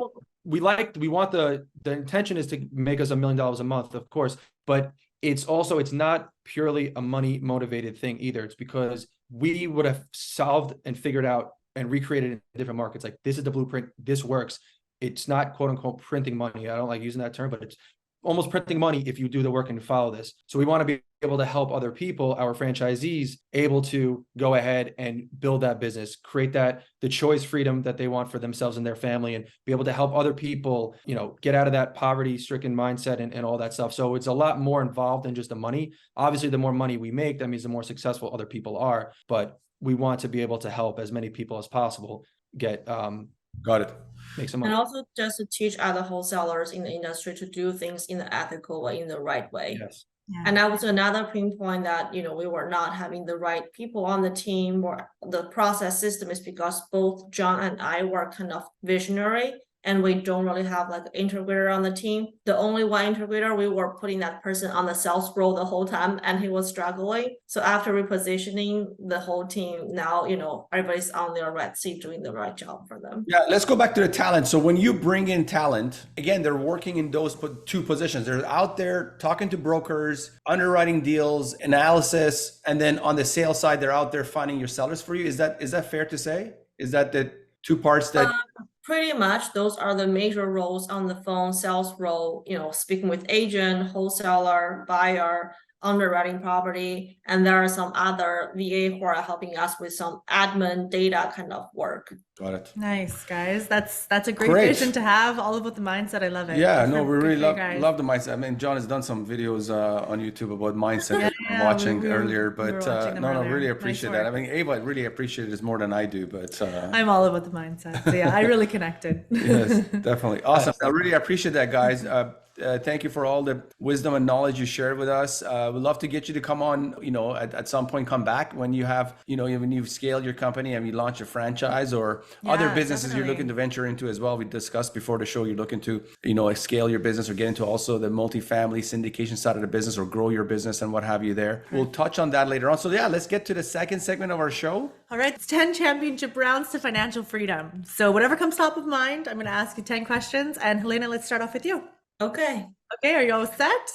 We want the intention is to make us $1 million a month, of course, but it's not purely a money motivated thing either. It's because we would have solved and figured out and recreated in different markets. Like, this is the blueprint. This works. It's not quote unquote printing money. I don't like using that term, but it's almost printing money if you do the work and follow this. So we want to be able to help other people, our franchisees, able to go ahead and build that business, create the choice freedom that they want for themselves and their family, and be able to help other people, get out of that poverty stricken mindset and all that stuff. So it's a lot more involved than just the money. Obviously, the more money we make, that means the more successful other people are, but we want to be able to help as many people as possible get, got it. Make some money. And also just to teach other wholesalers in the industry to do things in the ethical way, in the right way. Yes. Yeah. And that was another pinpoint that, we were not having the right people on the team or the process system, is because both John and I were kind of visionary, and we don't really have like an integrator on the team. The only one integrator, we were putting that person on the sales role the whole time, and he was struggling. So after repositioning the whole team, now, everybody's on their right seat doing the right job for them. Yeah, let's go back to the talent. So when you bring in talent, again, they're working in those 2 positions. They're out there talking to brokers, underwriting deals, analysis, and then on the sales side, they're out there finding your sellers for you. Is that fair to say? Is that the 2 parts that... Pretty much, those are the major roles on the phone: sales role, speaking with agent, wholesaler, buyer, underwriting property, and there are some other VA who are helping us with some admin data kind of work. Got it. Nice, guys. That's a great vision to have. All about the mindset. I love it. Yeah, no, we really love the mindset. I mean, John has done some videos on YouTube about mindset. Watching earlier, but really appreciate that. I mean, Ava really appreciated it more than I do, but I'm all about the mindset. So yeah, I really connected. Yes, definitely. Awesome. I really appreciate that, guys. Thank you for all the wisdom and knowledge you shared with us. We'd love to get you to come on, at some point, come back when you have, when you've scaled your company and you launch a franchise or other businesses you're looking to venture into as well. We discussed before the show, you're looking to, scale your business or get into also the multifamily syndication side of the business or grow your business and what have you there. We'll touch on that later on. So yeah, let's get to the second segment of our show. All right, it's 10 championship rounds to financial freedom. So whatever comes top of mind, I'm going to ask you 10 questions. And Helena, let's start off with you. Okay. Okay, are you all set?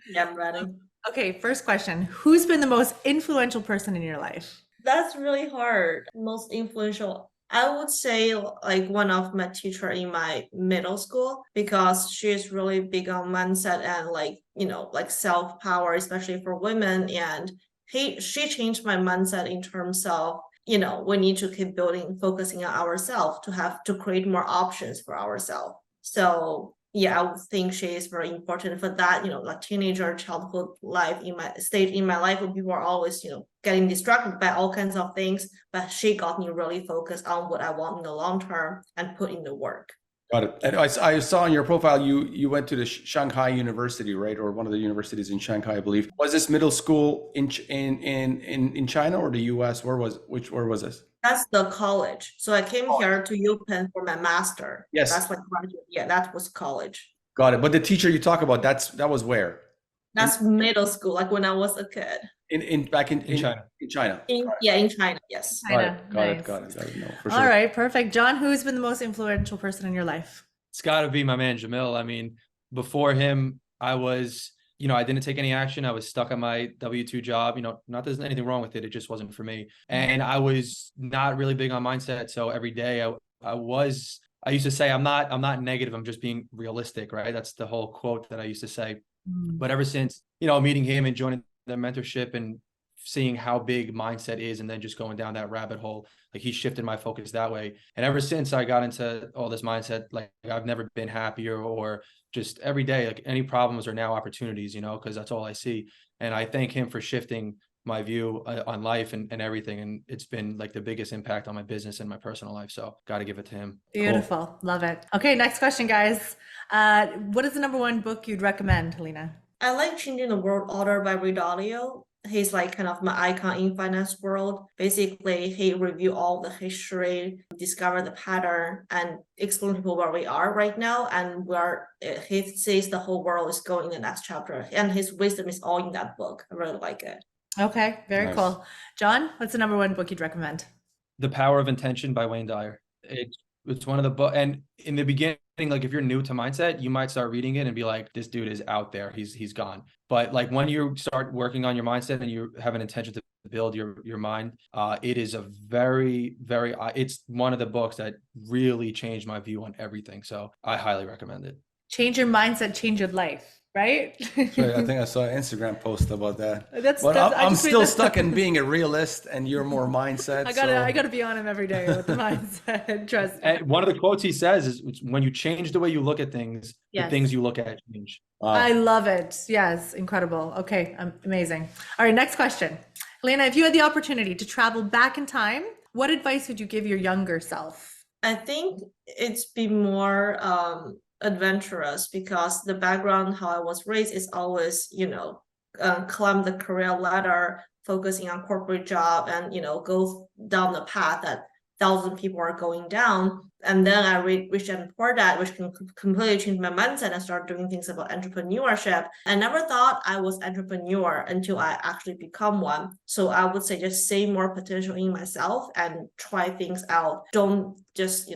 Yeah, I'm ready. Okay, first question. Who's been the most influential person in your life? That's really hard. Most influential, I would say like one of my teacher in my middle school, because she is really big on mindset and like self-power, especially for women. And she changed my mindset in terms of, we need to keep building, focusing on ourselves to create more options for ourselves. So yeah, I would think she is very important for that, like teenager, childhood life in my stage in my life when people are always, getting distracted by all kinds of things. But she got me really focused on what I want in the long term and put in the work. Got it. And I saw in your profile, you went to the Shanghai University, right? Or one of the universities in Shanghai, I believe. Was this middle school in China or the US? Where was this? That's the college. So I came here to UPenn for my master. Yes. That's like, yeah, that was college. Got it. But the teacher you talk about, that was where? That's middle school, like when I was a kid. Back in China. In China. In China, yes. China. Got Nice. it. No, for sure. All right, perfect. John, who's been the most influential person in your life? It's got to be my man, Jamil. I mean, before him, I was, I didn't take any action. I was stuck at my W-2 job, not that there's anything wrong with it. It just wasn't for me. And I was not really big on mindset. So every day I used to say, I'm not negative. I'm just being realistic, right? That's the whole quote that I used to say. But ever since, meeting him and joining the mentorship and seeing how big mindset is, and then just going down that rabbit hole, like he shifted my focus that way. And ever since I got into all this mindset, like I've never been happier, or just every day, like any problems are now opportunities, because that's all I see. And I thank him for shifting my view on life and everything. And it's been like the biggest impact on my business and my personal life. So got to give it to him. Beautiful. Cool. Love it. Okay, next question, guys. What is the number one book you'd recommend, Helena? I like Changing the World Order by Ray Dalio. He's like kind of my icon in finance world. Basically, he review all the history, discover the pattern, and explain to people where we are right now and where he sees the whole world is going in the next chapter. And his wisdom is all in that book. I really like it. Okay, very cool. John, what's the number one book you'd recommend? The Power of Intention by Wayne Dyer. It's one of the books. And in the beginning, like if you're new to mindset, you might start reading it and be like, this dude is out there. He's gone. But like when you start working on your mindset and you have an intention to build your mind, it is a very, very, it's one of the books that really changed my view on everything. So I highly recommend it. Change your mindset, change your life. Right? Right, I think I saw an Instagram post about that. I'm still stuck in being a realist, and you're more mindset. I gotta be on him every day with the mindset. Trust me. And one of the quotes he says is, when you change the way you look at things, the things you look at change. I love it. Yes, incredible. Okay, amazing. All right, next question. Helena, if you had the opportunity to travel back in time, what advice would you give your younger self? I think it's be more adventurous, because the background how I was raised is always climb the career ladder, focusing on corporate job, and go down the path that thousands of people are going down. And then I reached an for that, which can completely change my mindset and start doing things about entrepreneurship. I never thought I was entrepreneur until I actually become one. So I would say just see more potential in myself and try things out. Don't just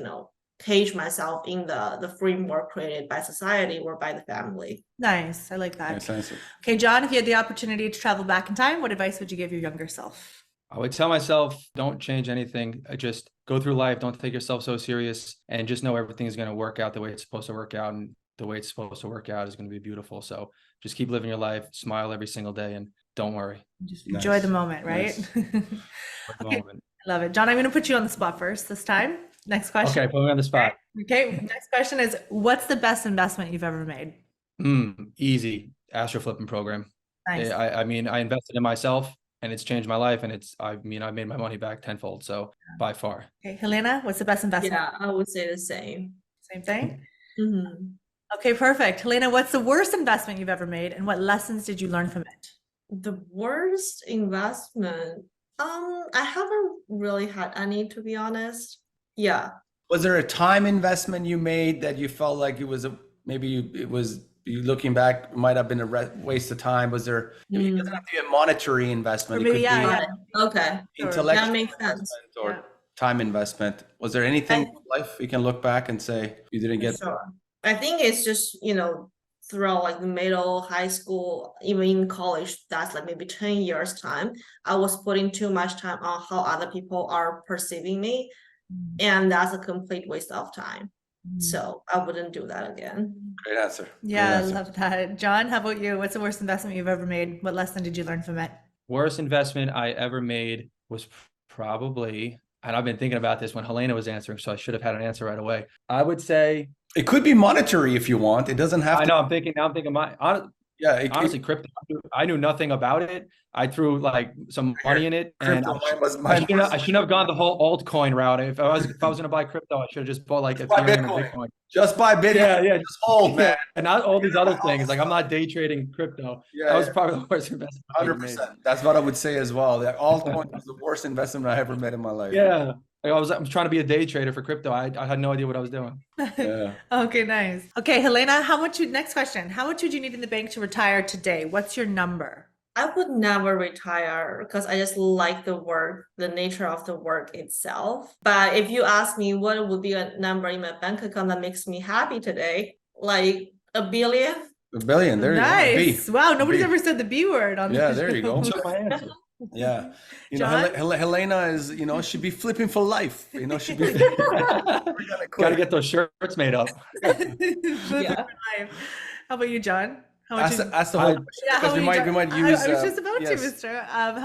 cage myself in the framework created by society or by the family. Nice. I like that. Nice. Okay, John, if you had the opportunity to travel back in time, what advice would you give your younger self? I would tell myself, don't change anything. Just go through life. Don't take yourself so serious, and just know everything is going to work out the way it's supposed to work out. And the way it's supposed to work out is going to be beautiful. So just keep living your life, smile every single day, and don't worry. Just enjoy the moment, right? Nice. Okay. I love it. John, I'm going to put you on the spot first this time. Next question. Okay, put me on the spot. Okay, next question is, what's the best investment you've ever made? Easy. Astro flipping program. Nice. I mean, I invested in myself, and it's changed my life, and I made my money back tenfold. So by far. Okay, Helena, what's the best investment? Yeah, I would say the same. Same thing? Mm-hmm. Okay, perfect. Helena, what's the worst investment you've ever made and what lessons did you learn from it? The worst investment. I haven't really had any, to be honest. Yeah. Was there a time investment you made that you felt like it was it was you looking back might have been a waste of time? Was there? I mean, it doesn't have to be a monetary investment. Or It maybe, could yeah, be yeah. Got it. Okay. intellectual That makes sense. investment or Yeah. time investment. Was there anything I- in life you can look back and say you didn't get? Sure. I think it's just, throughout like the middle, high school, even in college, that's like maybe 10 years time. I was putting too much time on how other people are perceiving me. And that's a complete waste of time. So I wouldn't do that again. Great answer. Great Yeah, I answer. love that. John, how about you? What's the worst investment you've ever made? What lesson did you learn from it? Worst investment I ever made was probably, and I've been thinking about this when Helena was answering, so I should have had an answer right away. I would say, It could be monetary if you want. It doesn't have I to. know, I'm thinking Yeah, honestly, crypto, I knew nothing about it. I threw like some money in it, and crypto I shouldn't have gone the whole altcoin route. If I was going to buy crypto, I should have just bought like buy Ethereum Bitcoin. and Bitcoin. Just buy Bitcoin. Yeah. Just hold, man. And not all these other things. Like I'm not day trading crypto. Yeah, That was probably the worst investment I ever made. 100%. That's what I would say as well. That altcoin was the worst investment I ever made in my life. Yeah. I'm trying to be a day trader for crypto. I had no idea what I was doing. Yeah. Okay, nice. Okay, Helena, next question. How much would you need in the bank to retire today? What's your number? I would never retire because I just like the work, the nature of the work itself. But if you ask me what would be a number in my bank account that makes me happy today, like $1 billion. $1 billion. There you go. Nice. B. Wow, nobody's B. ever said the B word on Yeah, this there you go. Took my answer. Yeah. John? Helena is, she'd be flipping for life. She'd be Got to get those shirts made up. Yeah. How about you, John? How much ask the whole question, how because we about you, might John? use. I was just about yes. to, mister. How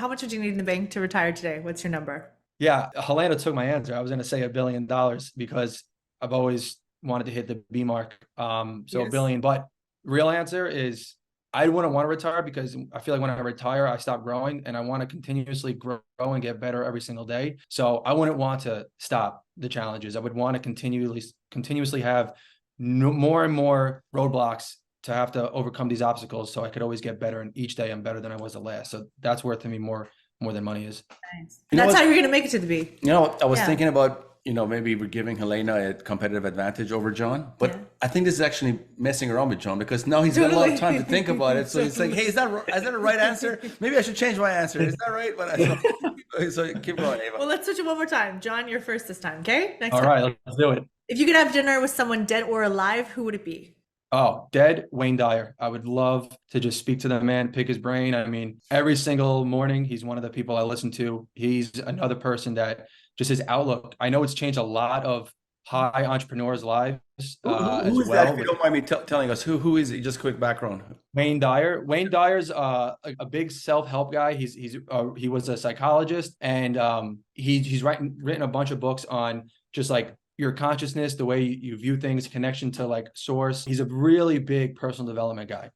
much would you need in the bank to retire today? What's your number? Yeah, Helena took my answer. I was going to say $1 billion because I've always wanted to hit the B mark. So Yes. $1 billion, but real answer is I wouldn't want to retire because I feel like when I retire, I stop growing and I want to continuously grow and get better every single day. So I wouldn't want to stop the challenges. I would want to continuously have more and more roadblocks to have to overcome these obstacles. So I could always get better, and each day I'm better than I was the last. So that's worth to me more than money is. Nice. You know That's what- how you're gonna make it to the B. I was Yeah. thinking about, maybe we're giving Helena a competitive advantage over John, but Yeah. I think this is actually messing around with John because now he's got a lot of time to think about it. So he's like, hey, is that a right answer? Maybe I should change my answer. Is that right? So keep going, Ava. Well, let's switch it one more time. John, you're first this time. Okay. Next All time. right, let's do it. If you could have dinner with someone dead or alive, who would it be? Oh, dead Wayne Dyer. I would love to just speak to the man, pick his brain. I mean, every single morning, he's one of the people I listen to. He's another person that just his outlook. I know it's changed a lot of high entrepreneurs' lives Who as is well. that? If you don't mind me telling us, who is it? Just quick background. Wayne Dyer. Wayne Dyer's a big self-help guy. He was a psychologist, and he's written a bunch of books on just like your consciousness, the way you view things, connection to like source. He's a really big personal development guy.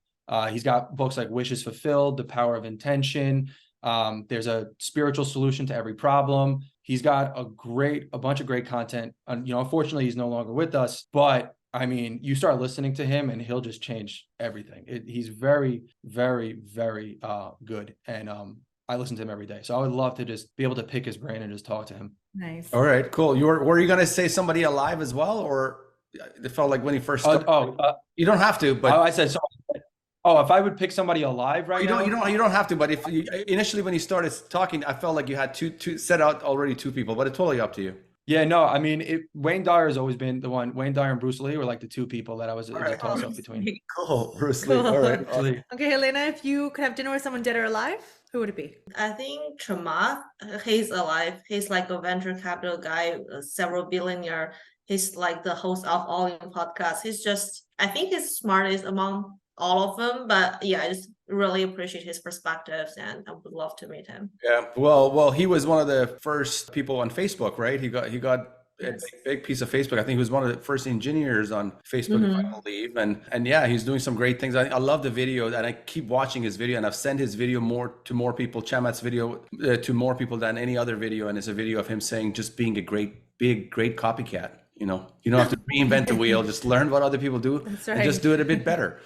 He's got books like Wishes Fulfilled, The Power of Intention. There's a spiritual solution to every problem. He's got a bunch of great content. Unfortunately, he's no longer with us, but I mean, you start listening to him and he'll just change everything. He's very, very, very good. And I listen to him every day. So I would love to just be able to pick his brain and just talk to him. Nice. All right, cool. Were you going to say somebody alive as well? Or it felt like when he first started? You don't have to, but I said, so. Oh, if I would pick somebody alive right now? You don't have to, but if you initially when you started talking, I felt like you had two set out already two people, but it's totally up to you. Yeah, no, I mean, Wayne Dyer has always been the one. Wayne Dyer and Bruce Lee were like the two people that I was a toss up between. Cool, Bruce Lee. Cool. All right. Okay, Helena, if you could have dinner with someone dead or alive, who would it be? I think Chamath, he's alive. He's like a venture capital guy, several billionaire. He's like the host of All In podcast. I think he's smartest among all of them, but yeah, I just really appreciate his perspectives and I would love to meet him. Yeah. Well, he was one of the first people on Facebook, right? He got a big piece of Facebook. I think he was one of the first engineers on Facebook, if I believe. And yeah, he's doing some great things. I love the video, and I keep watching his video, and I've sent his video to more people, Chamath's video to more people than any other video. And it's a video of him saying just being a great copycat. You know, you don't have to reinvent the wheel. Just learn what other people do That's and right. just do it a bit better.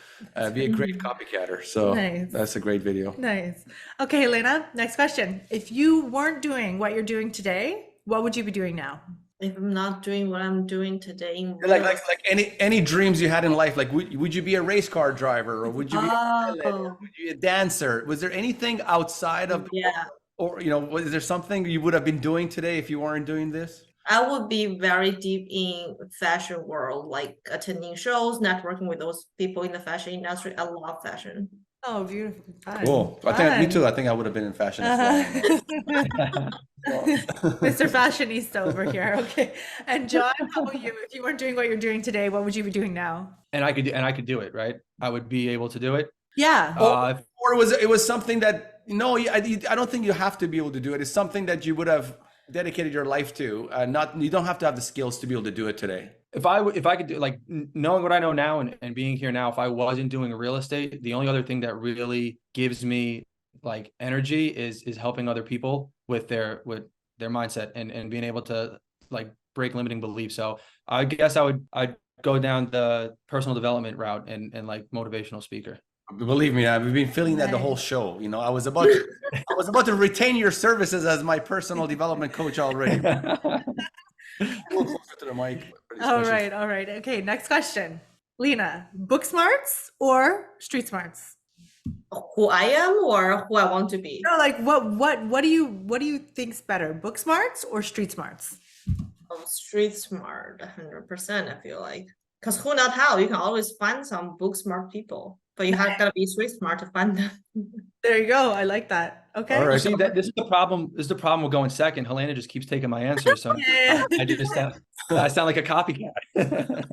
Be a great copycatter. So Nice. that's a great video. Nice. Okay, Helena, next question. If you weren't doing what you're doing today, what would you be doing now? If I'm not doing what I'm doing today in Like, real any dreams you had in life, like would you be a race car driver, or would you be a pilot, or Oh, would you be a dancer? Was there anything outside of, yeah. or you know, was there something you would have been doing today if you weren't doing this? I would be very deep in fashion world, like attending shows, networking with those people in the fashion industry. I love fashion. Oh, beautiful. Fun. Cool. I think me Fun. too. I think I would have been in fashion as well. Mr. Fashionista over here. Okay. And John, how about you? If you weren't doing what you're doing today, what would you be doing now? And I could do it, right? I would be able to do it. Yeah. Or it was something that, no, I don't think you have to be able to do it. It's something that you would have dedicated your life to. Not, you don't have to have the skills to be able to do it today. If I could do, like, knowing what I know now and being here now, if I wasn't doing real estate, the only other thing that really gives me like energy is helping other people with their mindset and being able to like break limiting beliefs. So I guess I'd go down the personal development route and like motivational speaker. Believe me, I've been feeling that the whole show. You know, I was about to retain your services as my personal development coach already. A little closer to the mic. All right. Okay, next question. Lena, book smarts or street smarts? Who I am or who I want to be? No, like what do you think's better? Book smarts or street smarts? Oh, street smart, 100%, I feel like. Because who not how, you can always find some book smart people, but you have got to be street smart to find them. There you go. I like that. Okay. All right. See, that this is the problem. This is the problem with going second. Helena just keeps taking my answers, so Yeah. I sound like a copycat.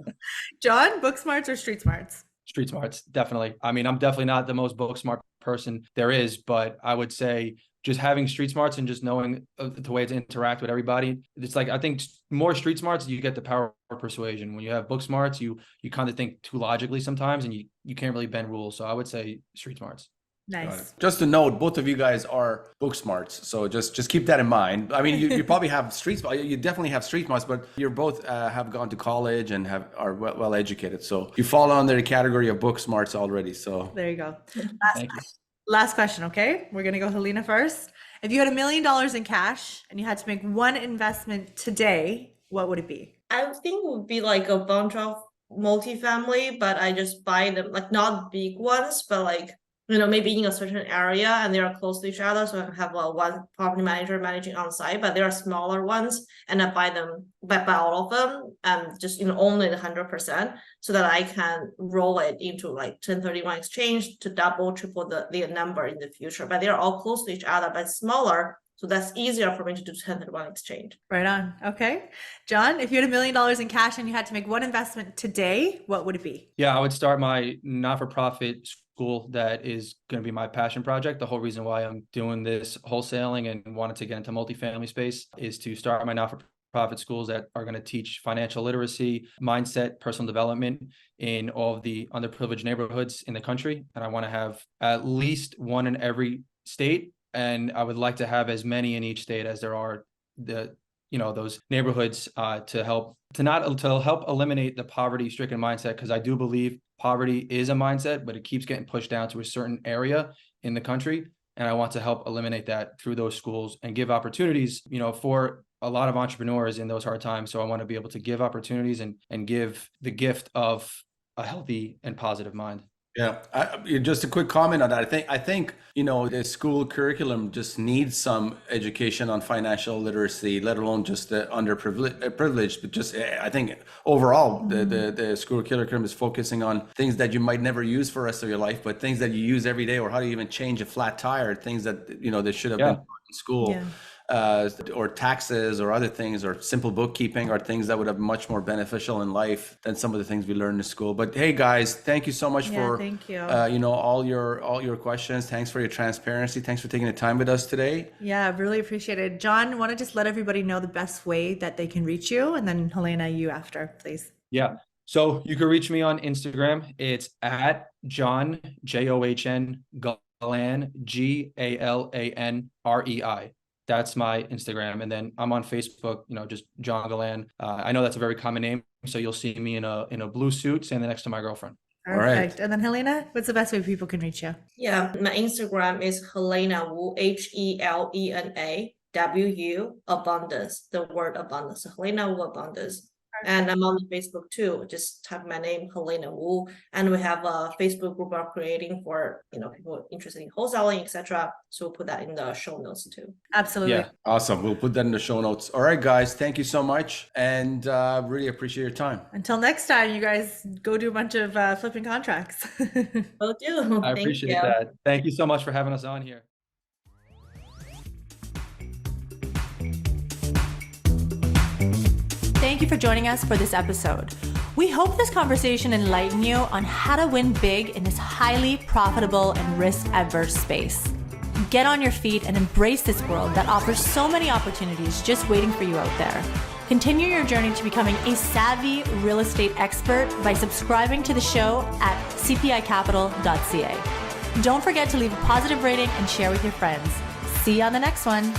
John, book smarts or street smarts? Street smarts, definitely. I mean, I'm definitely not the most book smart person there is, but I would say just having street smarts and just knowing the way to interact with everybody. It's like, I think more street smarts, you get the power of persuasion. When you have book smarts, you kind of think too logically sometimes, and you can't really bend rules. So I would say street smarts. Nice. Just to note, both of you guys are book smarts, so just keep that in mind. I mean, you probably have street smarts. You definitely have street smarts, but you're both have gone to college and are well educated. So you fall under the category of book smarts already. So There you go. Thank you. Last question, okay? We're gonna go Helena first. If you had $1 million in cash and you had to make one investment today, what would it be? I think it would be like a bunch of multifamily, but I just buy them, like not big ones, but like, you know, maybe in a certain area and they are close to each other. So I can have one property manager managing on site, but there are smaller ones and I buy all of them and just, you know, own it 100% so that I can roll it into like 1031 exchange to double, triple the number in the future. But they're all close to each other, but smaller. So that's easier for me to do 1031 exchange. Right on. Okay. John, if you had $1 million in cash and you had to make one investment today, what would it be? Yeah, I would start my not-for-profit school that is going to be my passion project. The whole reason why I'm doing this wholesaling and wanted to get into multifamily space is to start my not-for-profit schools that are going to teach financial literacy, mindset, personal development in all of the underprivileged neighborhoods in the country. And I want to have at least one in every state. And I would like to have as many in each state as there are those neighborhoods to help eliminate the poverty-stricken mindset, because I do believe poverty is a mindset, but it keeps getting pushed down to a certain area in the country. And I want to help eliminate that through those schools and give opportunities, for a lot of entrepreneurs in those hard times. So I want to be able to give opportunities and give the gift of a healthy and positive mind. Yeah, just a quick comment on that. I think the school curriculum just needs some education on financial literacy, let alone just the underprivileged. But just I think overall, the school curriculum is focusing on things that you might never use for the rest of your life, but things that you use every day, or how to even change a flat tire, things that that should have been taught in school. Yeah. Or taxes or other things, or simple bookkeeping, are things that would have much more beneficial in life than some of the things we learn in school. But hey, guys, thank you so much for thank you. All your questions. Thanks for your transparency. Thanks for taking the time with us today. Yeah, really appreciate it. John, want to just let everybody know the best way that they can reach you, and then Helena, you after, please. Yeah. So you can reach me on Instagram. It's at John, John, Galan, Galanrei. That's my Instagram. And then I'm on Facebook, just John Galan. I know that's a very common name. So you'll see me in a blue suit standing next to my girlfriend. Perfect. And then Helena, what's the best way people can reach you? Yeah, my Instagram is Helena Wu, HELENA abundance, the word abundance, Helena Wu abundance. And I'm on Facebook too. Just type my name, Helena Wu. And we have a Facebook group we're creating for people interested in wholesaling, etc. So we'll put that in the show notes too. Absolutely. Yeah. Awesome. We'll put that in the show notes. All right, guys. Thank you so much. And really appreciate your time. Until next time, you guys go do a bunch of flipping contracts. Will do. I appreciate that. Thank you so much for having us on here. Thank you for joining us for this episode. We hope this conversation enlightened you on how to win big in this highly profitable and risk-averse space. Get on your feet and embrace this world that offers so many opportunities just waiting for you out there. Continue your journey to becoming a savvy real estate expert by subscribing to the show at cpicapital.ca. Don't forget to leave a positive rating and share with your friends. See you on the next one.